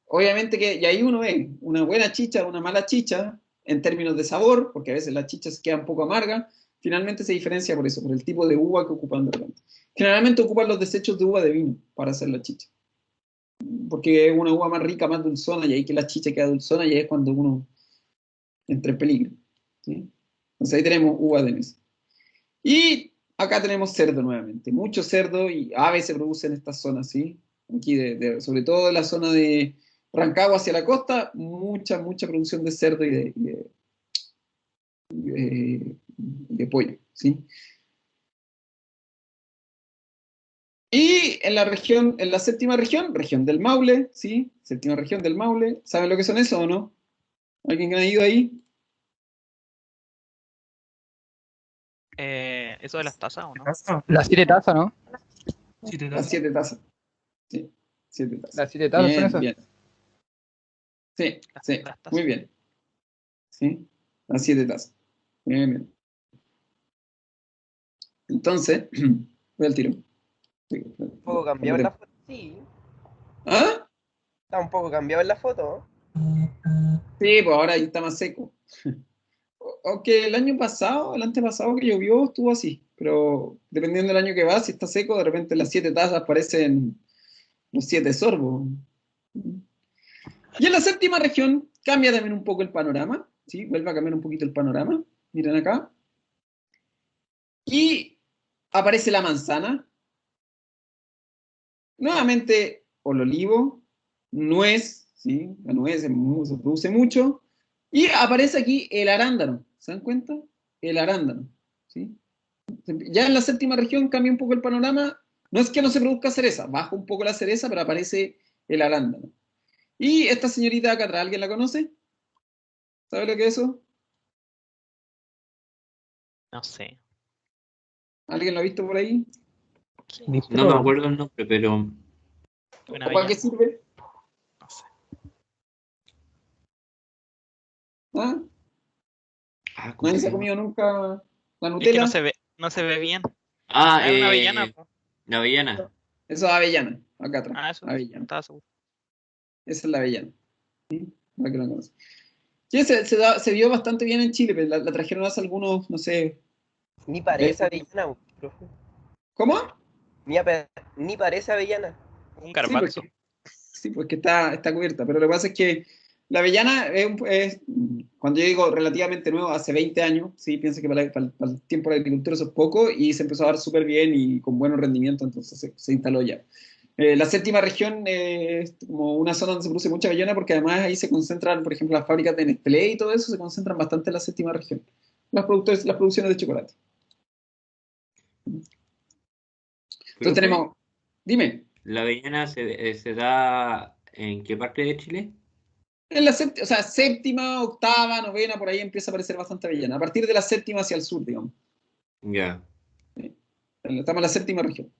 obviamente que, y ahí uno ve una buena chicha, una mala chicha, en términos de sabor, porque a veces la chicha se queda un poco amarga, finalmente se diferencia por eso, por el tipo de uva que ocupan de repente. Generalmente ocupan los desechos de uva de vino para hacer la chicha. Porque es una uva más rica, más dulzona, y ahí que la chicha queda dulzona, y ahí es cuando uno entra en peligro. ¿Sí? Entonces ahí tenemos uva de mesa. Y acá tenemos cerdo nuevamente. Mucho cerdo y aves se producen en estas zonas, ¿sí? Aquí, sobre todo de la zona de Rancagua hacia la costa, mucha producción de cerdo y de pollo, ¿sí? Y en la región, en la séptima región, región del Maule, ¿sí? Séptima región del Maule. ¿Saben lo que son eso o no? ¿Alguien que ha ido ahí? ¿Eso de las tazas o no? Las 7 tazas, ¿no? Las 7 tazas. Sí, 7 tazas. Las 7 tazas son esas. Bien. Sí, sí, Las tazas. muy bien. ¿Sí? Las 7 tazas. Bien. Entonces, voy al tiro. Un poco cambiado en la foto. Sí, ¿Ah? está un poco cambiado en la foto. Sí, pues ahora ahí está más seco. Aunque el año pasado, el antepasado que llovió estuvo así, pero dependiendo del año que va, si está seco, de repente las 7 tazas parecen los 7 sorbos. Y en la séptima región cambia también un poco el panorama, ¿sí? Vuelve a cambiar un poquito el panorama. Miren acá. Y aparece la manzana. Nuevamente, el olivo, nuez, ¿sí? La nuez se produce mucho. Y aparece aquí el arándano. ¿Se dan cuenta? El arándano, ¿sí? Ya en la séptima región cambia un poco el panorama. No es que no se produzca cereza, baja un poco la cereza, pero aparece el arándano. Y esta señorita acá atrás, ¿alguien la conoce? ¿Sabe lo que es eso? No sé. ¿Alguien lo ha visto por ahí? No me acuerdo el nombre, pero Una ¿O para qué avellana. sirve? No sé. ¿Ah? ¿cómo ¿Nadie se se ha llama? comido nunca la Es que Nutella? no se ve bien. Ah, Ah, es una avellana, po. la avellana. Eso es avellana, acá atrás. Ah, eso. No Avellana. estaba seguro. Esa es la avellana. ¿Sí? Para que la conozcan. Sí, se vio bastante bien en Chile, pero la trajeron hace algunos, no sé. Ni parece avellana, profe. ¿Cómo? Ni parece avellana. Un Sí, garbanzo. porque está cubierta, pero lo que pasa es que la avellana cuando yo digo relativamente nuevo, hace 20 años, sí, pienso que para el tiempo de la agricultura eso es poco, y se empezó a dar súper bien y con buenos rendimientos, entonces se instaló ya. La séptima región es como una zona donde se produce mucha avellana, porque además ahí se concentran, por ejemplo, las fábricas de Nestlé y todo eso se concentran bastante en la séptima región, las producciones de chocolate. Entonces Profe, tenemos, dime. ¿la avellana se da en qué parte de Chile? En la séptima, o sea, séptima, octava, novena, por ahí empieza a aparecer bastante avellana. A partir de la séptima hacia el sur, digamos. Ya. Estamos en la séptima región.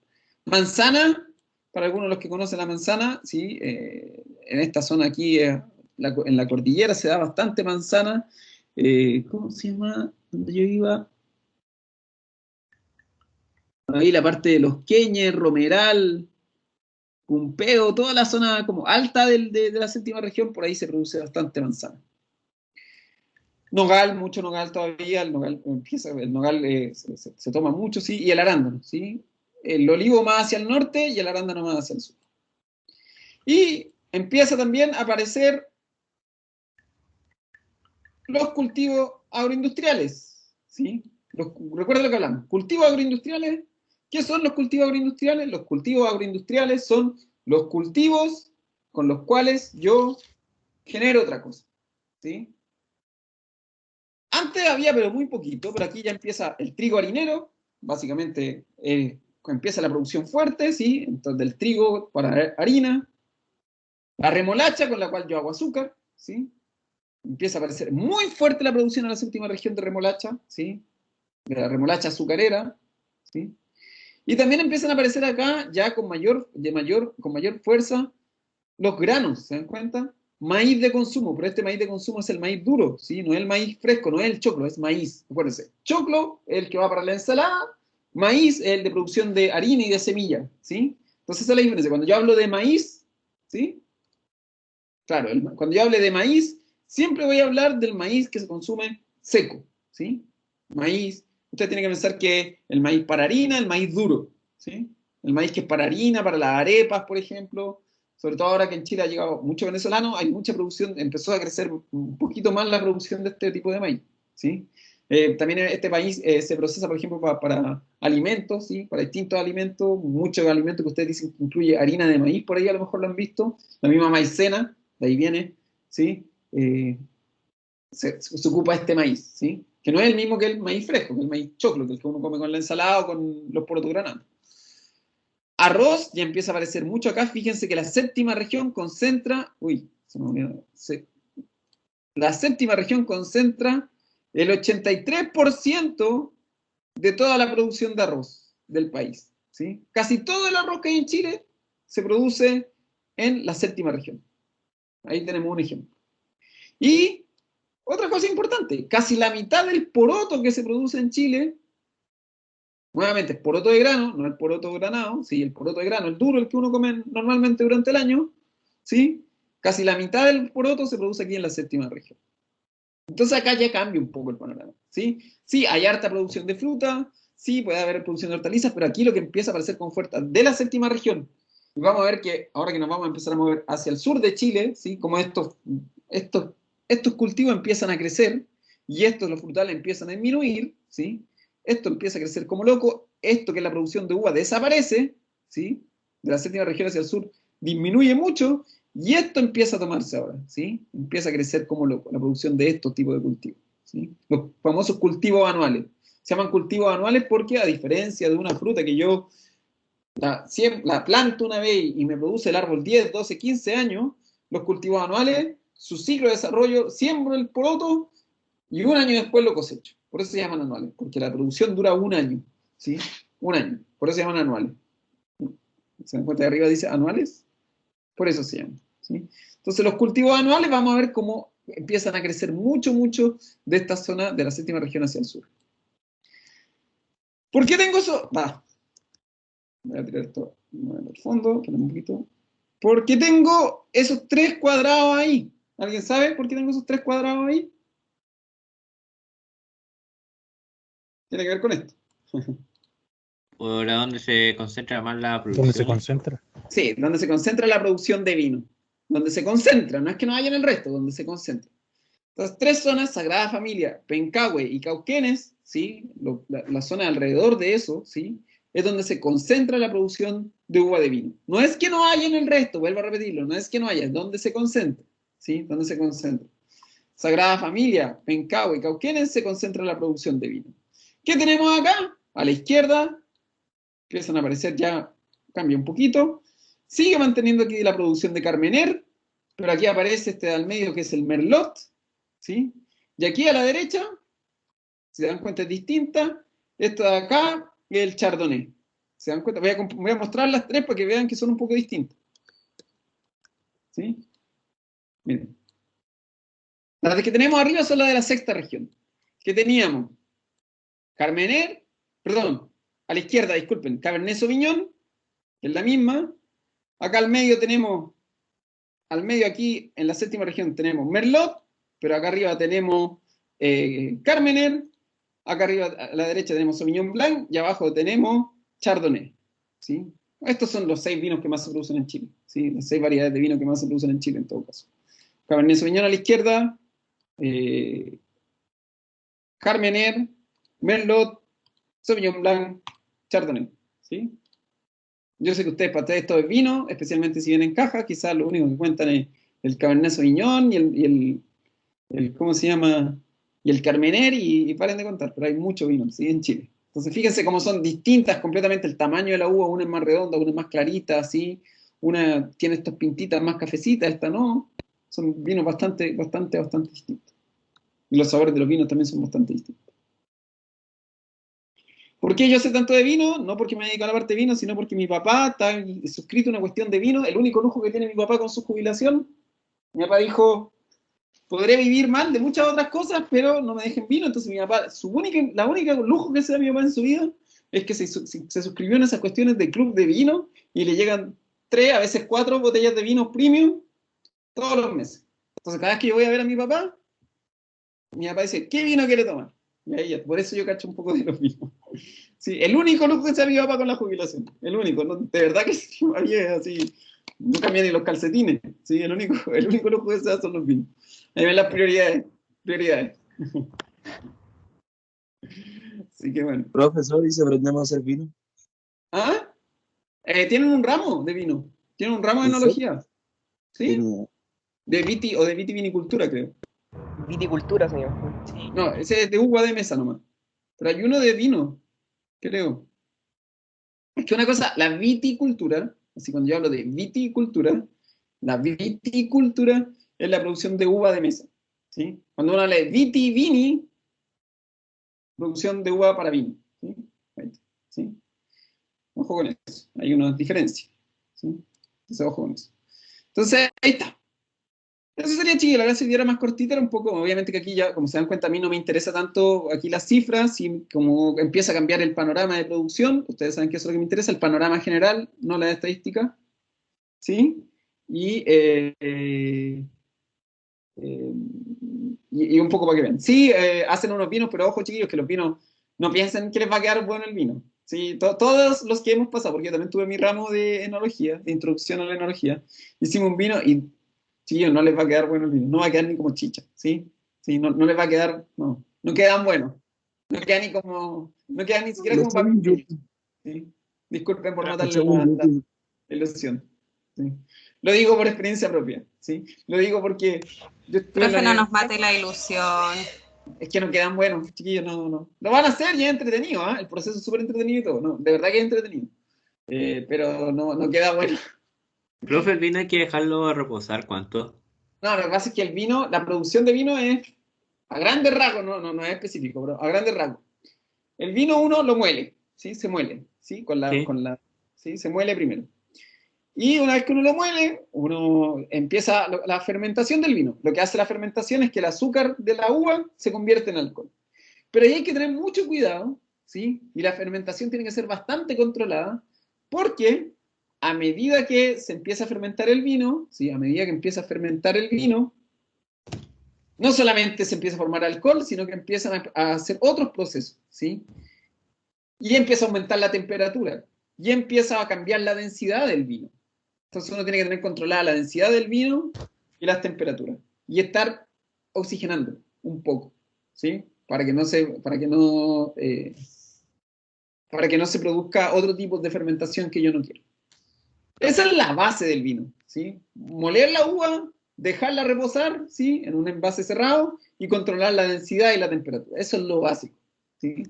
Manzana, para algunos de los que conocen la manzana, sí, en esta zona aquí, en la cordillera, se da bastante manzana. ¿Cómo se llama? Donde yo iba. Ahí la parte de Los Queñes, Romeral, Cumpeo, toda la zona como alta de la séptima región, por ahí se produce bastante manzana. Nogal, mucho nogal todavía, el nogal se toma mucho, ¿sí? Y el arándano, ¿sí? El olivo más hacia el norte y el arándano más hacia el sur. Y empieza también a aparecer los cultivos agroindustriales, ¿sí? Recuerda lo que hablamos, cultivos agroindustriales. ¿Qué son los cultivos agroindustriales? Los cultivos agroindustriales son los cultivos con los cuales yo genero otra cosa, ¿sí? Antes había, pero muy poquito, pero aquí ya empieza el trigo harinero, básicamente empieza la producción fuerte, ¿sí? Entonces, del trigo para harina, la remolacha con la cual yo hago azúcar, ¿sí? Empieza a aparecer muy fuerte la producción en la séptima región de remolacha, ¿sí? De la remolacha azucarera, ¿sí? Y también empiezan a aparecer acá, ya con mayor fuerza, los granos, ¿se dan cuenta? Maíz de consumo, pero este maíz de consumo es el maíz duro, ¿sí? No es el maíz fresco, no es el choclo, es maíz. Acuérdense, choclo es el que va para la ensalada, maíz es el de producción de harina y de semilla, ¿sí? Entonces esa es la diferencia. Cuando yo hablo de maíz, ¿sí? Claro, cuando yo hable de maíz, siempre voy a hablar del maíz que se consume seco, ¿sí? Maíz, usted tiene que pensar que el maíz para harina, el maíz duro, ¿sí? El maíz que es para harina, para las arepas, por ejemplo, sobre todo ahora que en Chile ha llegado mucho venezolano, hay mucha producción, empezó a crecer un poquito más la producción de este tipo de maíz, ¿sí? También este maíz se procesa, por ejemplo, para alimentos, ¿sí? Para distintos alimentos, muchos alimentos que ustedes dicen que incluye harina de maíz, por ahí a lo mejor lo han visto, la misma maicena, de ahí viene, ¿sí? Se ocupa este maíz, ¿sí? Que no es el mismo que el maíz fresco, que el maíz choclo, que el que uno come con la ensalada o con los porotos granados. Arroz ya empieza a aparecer mucho acá. Fíjense que la séptima región concentra, la séptima región concentra el 83% de toda la producción de arroz del país, ¿sí? Casi todo el arroz que hay en Chile se produce en la séptima región. Ahí tenemos un ejemplo. Y otra cosa importante, casi la mitad del poroto que se produce en Chile, nuevamente es poroto de grano, no el poroto granado, sí, el poroto de grano, el duro, el que uno come normalmente durante el año, ¿sí? Casi la mitad del poroto se produce aquí en la séptima región. Entonces acá ya cambia un poco el panorama, ¿sí? Sí, hay harta producción de fruta, sí, puede haber producción de hortalizas, pero aquí lo que empieza a aparecer con fuerza de la séptima región, y vamos a ver que ahora que nos vamos a empezar a mover hacia el sur de Chile, ¿sí? Como estos cultivos empiezan a crecer y los frutales empiezan a disminuir, ¿sí? Esto empieza a crecer como loco, esto que es la producción de uva desaparece, ¿sí? De la séptima región hacia el sur disminuye mucho y esto empieza a tomarse ahora, ¿sí? Empieza a crecer como loco la producción de estos tipos de cultivos, ¿sí? Los famosos cultivos anuales. Se llaman cultivos anuales porque a diferencia de una fruta que yo la planto una vez y me produce el árbol 10, 12, 15 años, los cultivos anuales, su ciclo de desarrollo, siembro el poroto y un año después lo cosecho. Por eso se llaman anuales, porque la producción dura un año, ¿sí? Un año, por eso se llaman anuales. ¿Se dan cuenta de arriba dice anuales? Por eso se llaman, ¿sí? Entonces los cultivos anuales vamos a ver cómo empiezan a crecer mucho, mucho de esta zona de la séptima región hacia el sur. ¿Por qué tengo eso? Voy a tirar esto al fondo, ponemos un poquito. ¿Por qué tengo esos 3 cuadrados ahí? ¿Alguien sabe por qué tengo esos 3 cuadrados ahí? Tiene que ver con esto. ¿Por dónde se concentra más la producción? ¿Dónde se concentra? Sí, donde se concentra la producción de vino. Donde se concentra, no es que no haya en el resto, donde se concentra. Entonces, 3 zonas, Sagrada Familia, Pencahue y Cauquenes, ¿sí? La zona alrededor de eso, ¿sí? Es donde se concentra la producción de uva de vino. No es que no haya en el resto, vuelvo a repetirlo, no es que no haya, es donde se concentra, ¿sí? Donde se concentra. Sagrada Familia, Pencahue y Cauquenes se concentra la producción de vino. ¿Qué tenemos acá? A la izquierda, empiezan a aparecer ya, cambia un poquito. Sigue manteniendo aquí la producción de Carmener, pero aquí aparece este de al medio que es el Merlot, ¿sí? Y aquí a la derecha, si se dan cuenta es distinta, esto de acá es el Chardonnay. ¿Se dan cuenta? Voy a mostrar las 3 para que vean que son un poco distintas. ¿Sí? Miren. Las que tenemos arriba son las de la sexta región. ¿Qué teníamos? Carmener, perdón, a la izquierda, disculpen, Cabernet Sauvignon, que es la misma. Acá al medio tenemos, al medio aquí, en la séptima región, tenemos Merlot, pero acá arriba tenemos Carmener, acá arriba a la derecha tenemos Sauvignon Blanc, y abajo tenemos Chardonnay, ¿sí? Estos son los 6 vinos que más se producen en Chile, ¿sí? Las 6 variedades de vino que más se producen en Chile, en todo caso. Cabernet Sauvignon a la izquierda, Carmener, Merlot, Sauvignon Blanc, Chardonnay, ¿sí? Yo sé que ustedes, para ustedes esto es vino, especialmente si viene en caja, quizás lo único que cuentan es el Cabernet Sauvignon y el ¿cómo se llama? Y el Carmener, y paren de contar, pero hay mucho vino, ¿sí? En Chile. Entonces, fíjense cómo son distintas completamente el tamaño de la uva, una es más redonda, una es más clarita, ¿sí? Una tiene estas pintitas más cafecitas, esta no. Son vinos bastante distintos. Y los sabores de los vinos también son bastante distintos. ¿Por qué yo sé tanto de vino? No porque me dedico a la parte de vino, sino porque mi papá está suscrito a una cuestión de vino. El único lujo que tiene mi papá con su jubilación, mi papá dijo, podré vivir mal de muchas otras cosas, pero no me dejen vino. Entonces mi papá, la única lujo que se da mi papá en su vida es que se suscribió en esas cuestiones de club de vino y le llegan 3, a veces 4 botellas de vino premium todos los meses. Entonces cada vez que yo voy a ver a mi papá dice, ¿qué vino quiere tomar? Y ahí ya, por eso yo cacho un poco de los vinos. Sí, el único lujo que se da mi papá con la jubilación. El único, ¿no? De verdad que sí, así, no cambian ni los calcetines. Sí, el único lujo que se da son los vinos. Ahí ven las prioridades. Así que bueno. Profesor, ¿y si aprendemos a hacer vino? ¿Ah? Tienen un ramo de vino. Tienen un ramo de ¿En serio? enología. ¿Sí? De vitivinicultura, creo. Viticultura, señor. Sí. No, ese es de uva de mesa nomás. Pero hay uno de vino, creo. Es que una cosa, la viticultura, así cuando yo hablo de viticultura, la viticultura es la producción de uva de mesa. ¿Sí? Cuando uno habla de vitivini, producción de uva para vino. ¿Sí? ¿Sí? Ojo con eso, hay una diferencia. ¿Sí? Entonces, ojo con eso. Entonces, ahí está. Eso sería chido, la verdad si diera más cortita era un poco, obviamente que aquí ya, como se dan cuenta, a mí no me interesa tanto aquí las cifras, y como empieza a cambiar el panorama de producción, ustedes saben que eso es lo que me interesa, el panorama general, no la estadística, ¿sí? Y un poco para que vean. Sí, hacen unos vinos, pero ojo chiquillos, que los vinos, no piensen que les va a quedar bueno el vino. Sí, todos los que hemos pasado, porque yo también tuve mi ramo de enología, de introducción a la enología, hicimos un vino y chiquillos, no les va a quedar bueno el vino, no va a quedar ni como chicha, ¿sí? Sí, no les va a quedar, no quedan buenos, no queda ni como, no queda ni siquiera como para mí, ¿sí? Disculpen por matarle la ilusión, ¿sí? Lo digo por experiencia propia, ¿sí? Lo digo porque yo estuve en la Profe, no nos universidad. mate la ilusión. Es que no quedan buenos, chiquillos, no. Lo van a hacer y es entretenido, ¿eh? El proceso es súper entretenido y todo, no, de verdad que es entretenido. Pero no queda bueno. Profe, el vino hay que dejarlo reposar, ¿cuánto? No, lo que pasa es que el vino, la producción de vino es a grandes rasgos, no es específico, pero a grandes rasgos. El vino uno lo muele, ¿sí? Se muele, ¿sí? Sí. ¿Sí? Se muele primero. Y una vez que uno lo muele, uno empieza la fermentación del vino. Lo que hace la fermentación es que el azúcar de la uva se convierte en alcohol. Pero ahí hay que tener mucho cuidado, ¿sí? Y la fermentación tiene que ser bastante controlada, porque a medida que se empieza a fermentar el vino, ¿sí? A medida que empieza a fermentar el vino, no solamente se empieza a formar alcohol, sino que empiezan a hacer otros procesos, ¿sí? Y empieza a aumentar la temperatura, y empieza a cambiar la densidad del vino. Entonces uno tiene que tener controlada la densidad del vino y las temperaturas. Y estar oxigenando un poco, ¿sí? Para que no se produzca otro tipo de fermentación que yo no quiero. Esa es la base del vino, ¿sí? Moler la uva, dejarla reposar, ¿sí? En un envase cerrado y controlar la densidad y la temperatura. Eso es lo básico, ¿sí?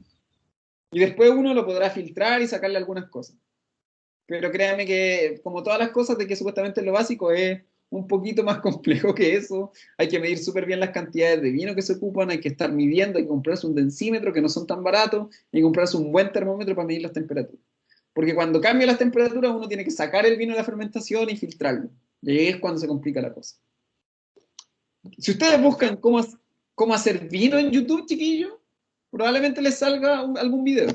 Y después uno lo podrá filtrar y sacarle algunas cosas. Pero créanme que, como todas las cosas de que supuestamente es lo básico, es un poquito más complejo que eso. Hay que medir súper bien las cantidades de vino que se ocupan, hay que estar midiendo, hay que comprarse un densímetro, que no son tan baratos, y comprarse un buen termómetro para medir las temperaturas. Porque cuando cambian las temperaturas, uno tiene que sacar el vino de la fermentación y filtrarlo. Y ahí es cuando se complica la cosa. Si ustedes buscan cómo hacer vino en YouTube, chiquillos, probablemente les salga algún video.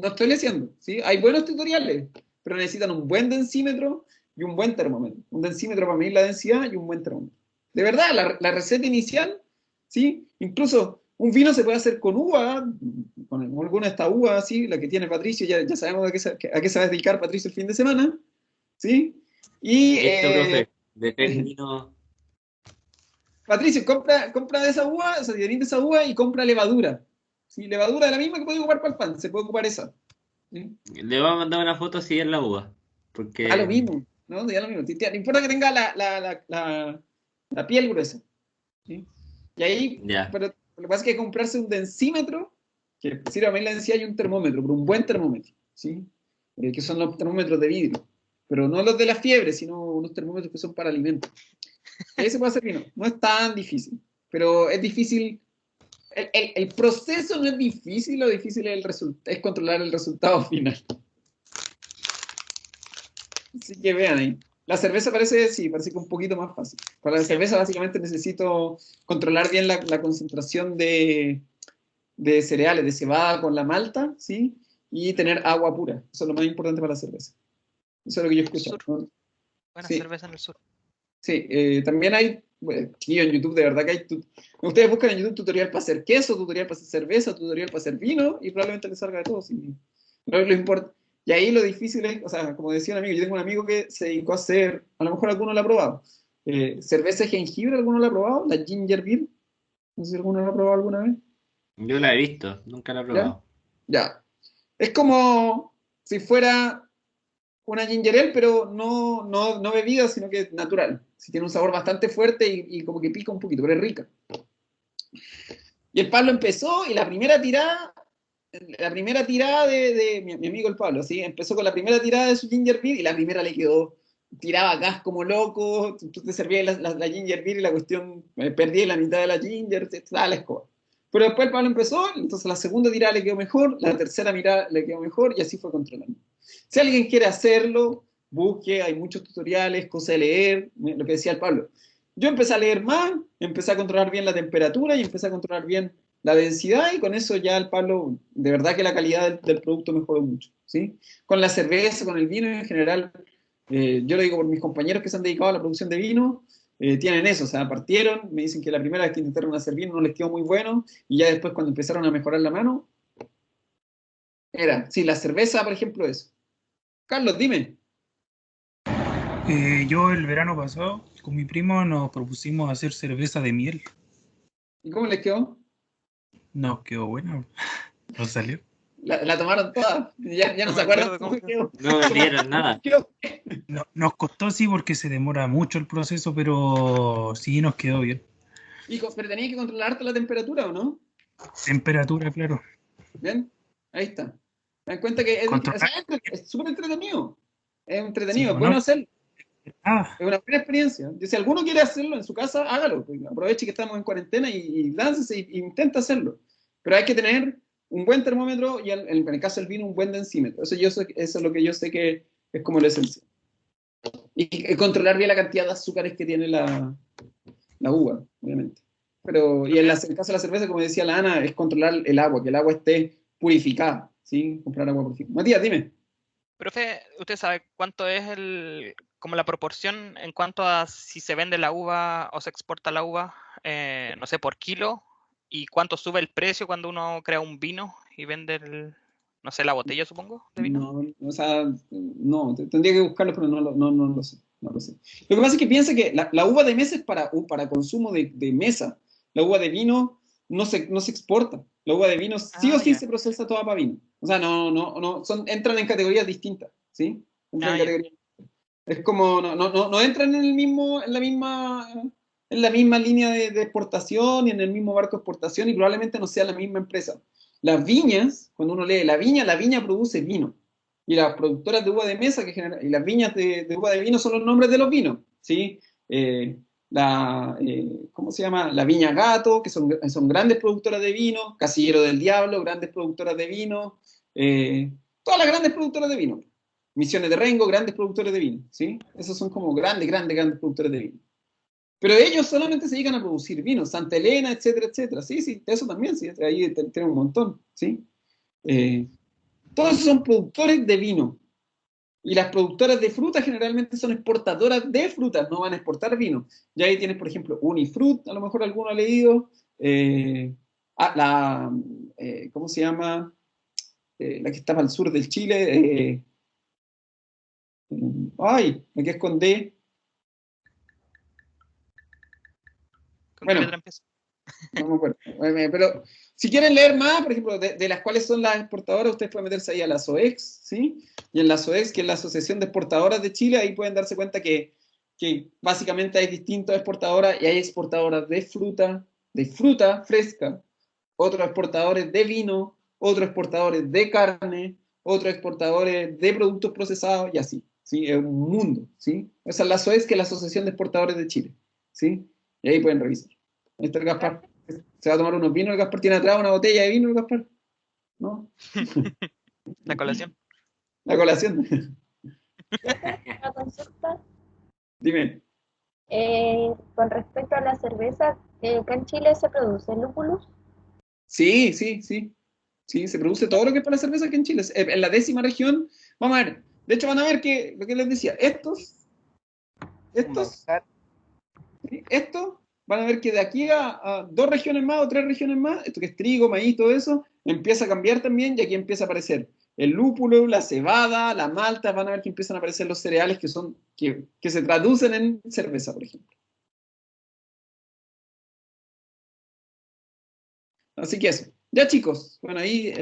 No estoy leyendo, ¿sí? Hay buenos tutoriales, pero necesitan un buen densímetro y un buen termómetro. Un densímetro para medir la densidad y un buen termómetro. De verdad, la receta inicial, ¿sí? Incluso un vino se puede hacer con uva, con alguna de estas uvas, ¿sí? La que tiene Patricio, ya sabemos a qué se va a dedicar Patricio el fin de semana, ¿sí? Y Listo, profe. Dejé el vino. Patricio, compra de esa uva, o sea, de esa uva y compra levadura. ¿Sí? Levadura de la misma que puede ocupar para el pan, se puede ocupar esa. ¿Sí? Le voy a mandar una foto si es la uva. Da lo Porque mismo, ¿no? Da lo mismo. No importa que tenga la piel gruesa. ¿Sí? Y ahí, ya. pero lo que pasa es que hay que comprarse un densímetro, que sirve a medir la densidad, y un termómetro, pero un buen termómetro, ¿sí? Que son los termómetros de vidrio. Pero no los de la fiebre, sino unos termómetros que son para alimentos. Y ahí se puede hacer vino. No es tan difícil, pero es difícil. El proceso no es difícil, lo difícil es controlar el resultado final. Así que vean ahí. La cerveza parece que un poquito más fácil. Para la cerveza básicamente necesito controlar bien la concentración de cereales, de cebada con la malta, ¿sí? Y tener agua pura. Eso es lo más importante para la cerveza. Eso es lo que yo escucho, ¿no? Buena Sí. cerveza en el sur. Sí, también hay, en YouTube, de verdad que hay, ustedes buscan en YouTube tutorial para hacer queso, tutorial para hacer cerveza, tutorial para hacer vino, y probablemente les salga de todo. Sí. Lo importa. Y ahí lo difícil es, o sea, como decía un amigo, yo tengo un amigo que se dedicó a hacer, a lo mejor alguno lo ha probado, cerveza de jengibre, ¿alguno lo ha probado? La ginger beer, no sé si alguno lo ha probado alguna vez. Yo la he visto, nunca la he ¿Ya? probado. Ya. Es como si fuera una ginger ale, pero no bebida, sino que natural. Sí, tiene un sabor bastante fuerte y como que pica un poquito, pero es rica. Y el Pablo empezó y la primera tirada de mi amigo el Pablo, ¿sí? Empezó con la primera tirada de su ginger beer y la primera le quedó, tiraba gas como loco, tú te servías la ginger beer y la cuestión, perdí la mitad de la ginger, te daba la escoba. Pero después el Pablo empezó, entonces la segunda tirada le quedó mejor, la tercera tirada le quedó mejor y así fue controlando. Si alguien quiere hacerlo, busque, hay muchos tutoriales, cosas de leer, lo que decía el Pablo. Yo empecé a leer más, empecé a controlar bien la temperatura y empecé a controlar bien la densidad y con eso ya el Pablo, de verdad que la calidad del producto mejoró mucho, ¿sí? Con la cerveza, con el vino en general, yo lo digo por mis compañeros que se han dedicado a la producción de vino, tienen eso, o sea, partieron, me dicen que la primera vez que intentaron hacer vino no les quedó muy bueno y ya después cuando empezaron a mejorar la mano, sí, la cerveza, por ejemplo, eso. Carlos, dime. Yo el verano pasado con mi primo nos propusimos hacer cerveza de miel. ¿Y cómo les quedó? Nos quedó buena, nos salió. La tomaron todas, ya no No se me acuerdan acuerdo cómo cómo. quedó. No vendieron nada. No, nos costó sí porque se demora mucho el proceso, pero sí nos quedó bien. Pero tenía que controlarte la temperatura, ¿o no? Temperatura, claro. Bien, ahí está. Me dan cuenta que o sea, Controlar. es súper entretenido. Es Sí, entretenido, es ¿o bueno no? hacerlo. Ah, Es una buena experiencia. Y si alguno quiere hacerlo en su casa, hágalo. Pues, aproveche que estamos en cuarentena y láncese e intenta hacerlo. Pero hay que tener un buen termómetro y en el caso del vino un buen densímetro. Eso es lo que yo sé que es como lo esencial. Y controlar bien la cantidad de azúcares que tiene la uva, obviamente. Pero, y en Profe, el caso de la cerveza, como decía la Ana, es controlar el agua, que el agua esté purificada, ¿sí? Comprar agua purificada. Matías, dime. profe, ¿usted sabe cuánto es como la proporción en cuanto a si se vende la uva o se exporta la uva, no sé, por kilo? ¿Y cuánto sube el precio cuando uno crea un vino y vende no sé, la botella, supongo, de vino? No, o sea, no, tendría que buscarlo, pero no lo sé. No lo sé. Lo que pasa es que piensa que la uva de mesa es para consumo de mesa. La uva de vino no se exporta. La uva de vino sí o Ah, sí ya. se procesa toda para vino. O sea, entran en categorías distintas, ¿sí? Entran Ah, en ya. categorías. Es como, no entran en la misma línea de exportación y en el mismo barco de exportación y probablemente no sea la misma empresa. Las viñas, cuando uno lee la viña produce vino. Y las productoras de uva de mesa y las viñas de uva de vino son los nombres de los vinos, ¿sí? ¿Cómo se llama? La Viña Gato, que son grandes productoras de vino, Casillero del Diablo, grandes productoras de vino, todas las grandes productoras de vino. Misiones de Rengo, grandes productores de vino, ¿sí? Esos son como grandes productores de vino. Pero ellos solamente se dedican a producir vino, Santa Elena, etcétera, etcétera. Sí, eso también, sí, ahí tiene un montón, ¿sí? Eh, Todos esos son productores de vino. Y las productoras de fruta generalmente son exportadoras de frutas, no van a exportar vino. Y ahí tienes, por ejemplo, Unifrut, a lo mejor alguno ha leído. ¿Cómo se llama? La que está al sur del Chile. La que es con D. ¿Con Bueno. qué letra empieza? No me acuerdo. Pero si quieren leer más, por ejemplo, de las cuales son las exportadoras, ustedes pueden meterse ahí a la SOEX, ¿sí? Y en la SOEX, que es la Asociación de Exportadoras de Chile, ahí pueden darse cuenta que básicamente hay distintas exportadoras y hay exportadoras de fruta fresca, otros exportadores de vino, otros exportadores de carne, otros exportadores de productos procesados y así, ¿sí? Es un mundo, ¿sí? Esa es la SOEX, que es la Asociación de Exportadores de Chile, ¿sí? Y ahí pueden revisar. Ahí está el Gaspar. Se va a tomar unos vinos, el Gaspar tiene atrás una botella de vino, el Gaspar. ¿No? La colación. La colación. Una consulta. Dime. Con respecto a la cerveza, ¿acá en Chile se produce lúpulos? Sí, sí, sí. Sí, se produce todo lo que es para la cerveza aquí en Chile. En la 10ª región, vamos a ver. De hecho, van a ver que, lo que les decía, estos, van a ver que de aquí a 2 regiones más o 3 regiones más, esto que es trigo, maíz, todo eso, empieza a cambiar también y aquí empieza a aparecer el lúpulo, la cebada, la malta, van a ver que empiezan a aparecer los cereales que se traducen en cerveza, por ejemplo. Así que eso. Ya chicos, bueno, ahí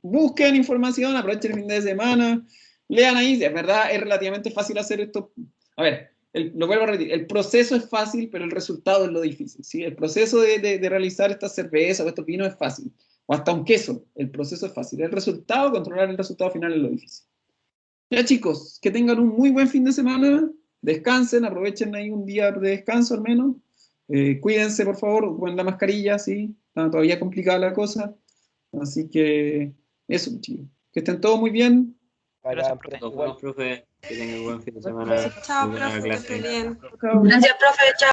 busquen información, aprovechen el fin de semana, lean ahí, es verdad, es relativamente fácil hacer esto. A ver, lo vuelvo a repetir, el proceso es fácil, pero el resultado es lo difícil, ¿sí? El proceso de realizar estas cervezas o estos vinos es fácil, o hasta un queso, el proceso es fácil. El resultado, controlar el resultado final es lo difícil. Ya chicos, que tengan un muy buen fin de semana, descansen, aprovechen ahí un día de descanso al menos. Cuídense, por favor, usen la mascarilla, sí, está todavía complicada la cosa. Así que eso, chicos. Que estén todos muy bien. Gracias, profe. Nos vemos, profe. Que tengan buen fin de semana. Chao, Muy buena profe, que esté clase. bien. Chao. Gracias, profe. Chao.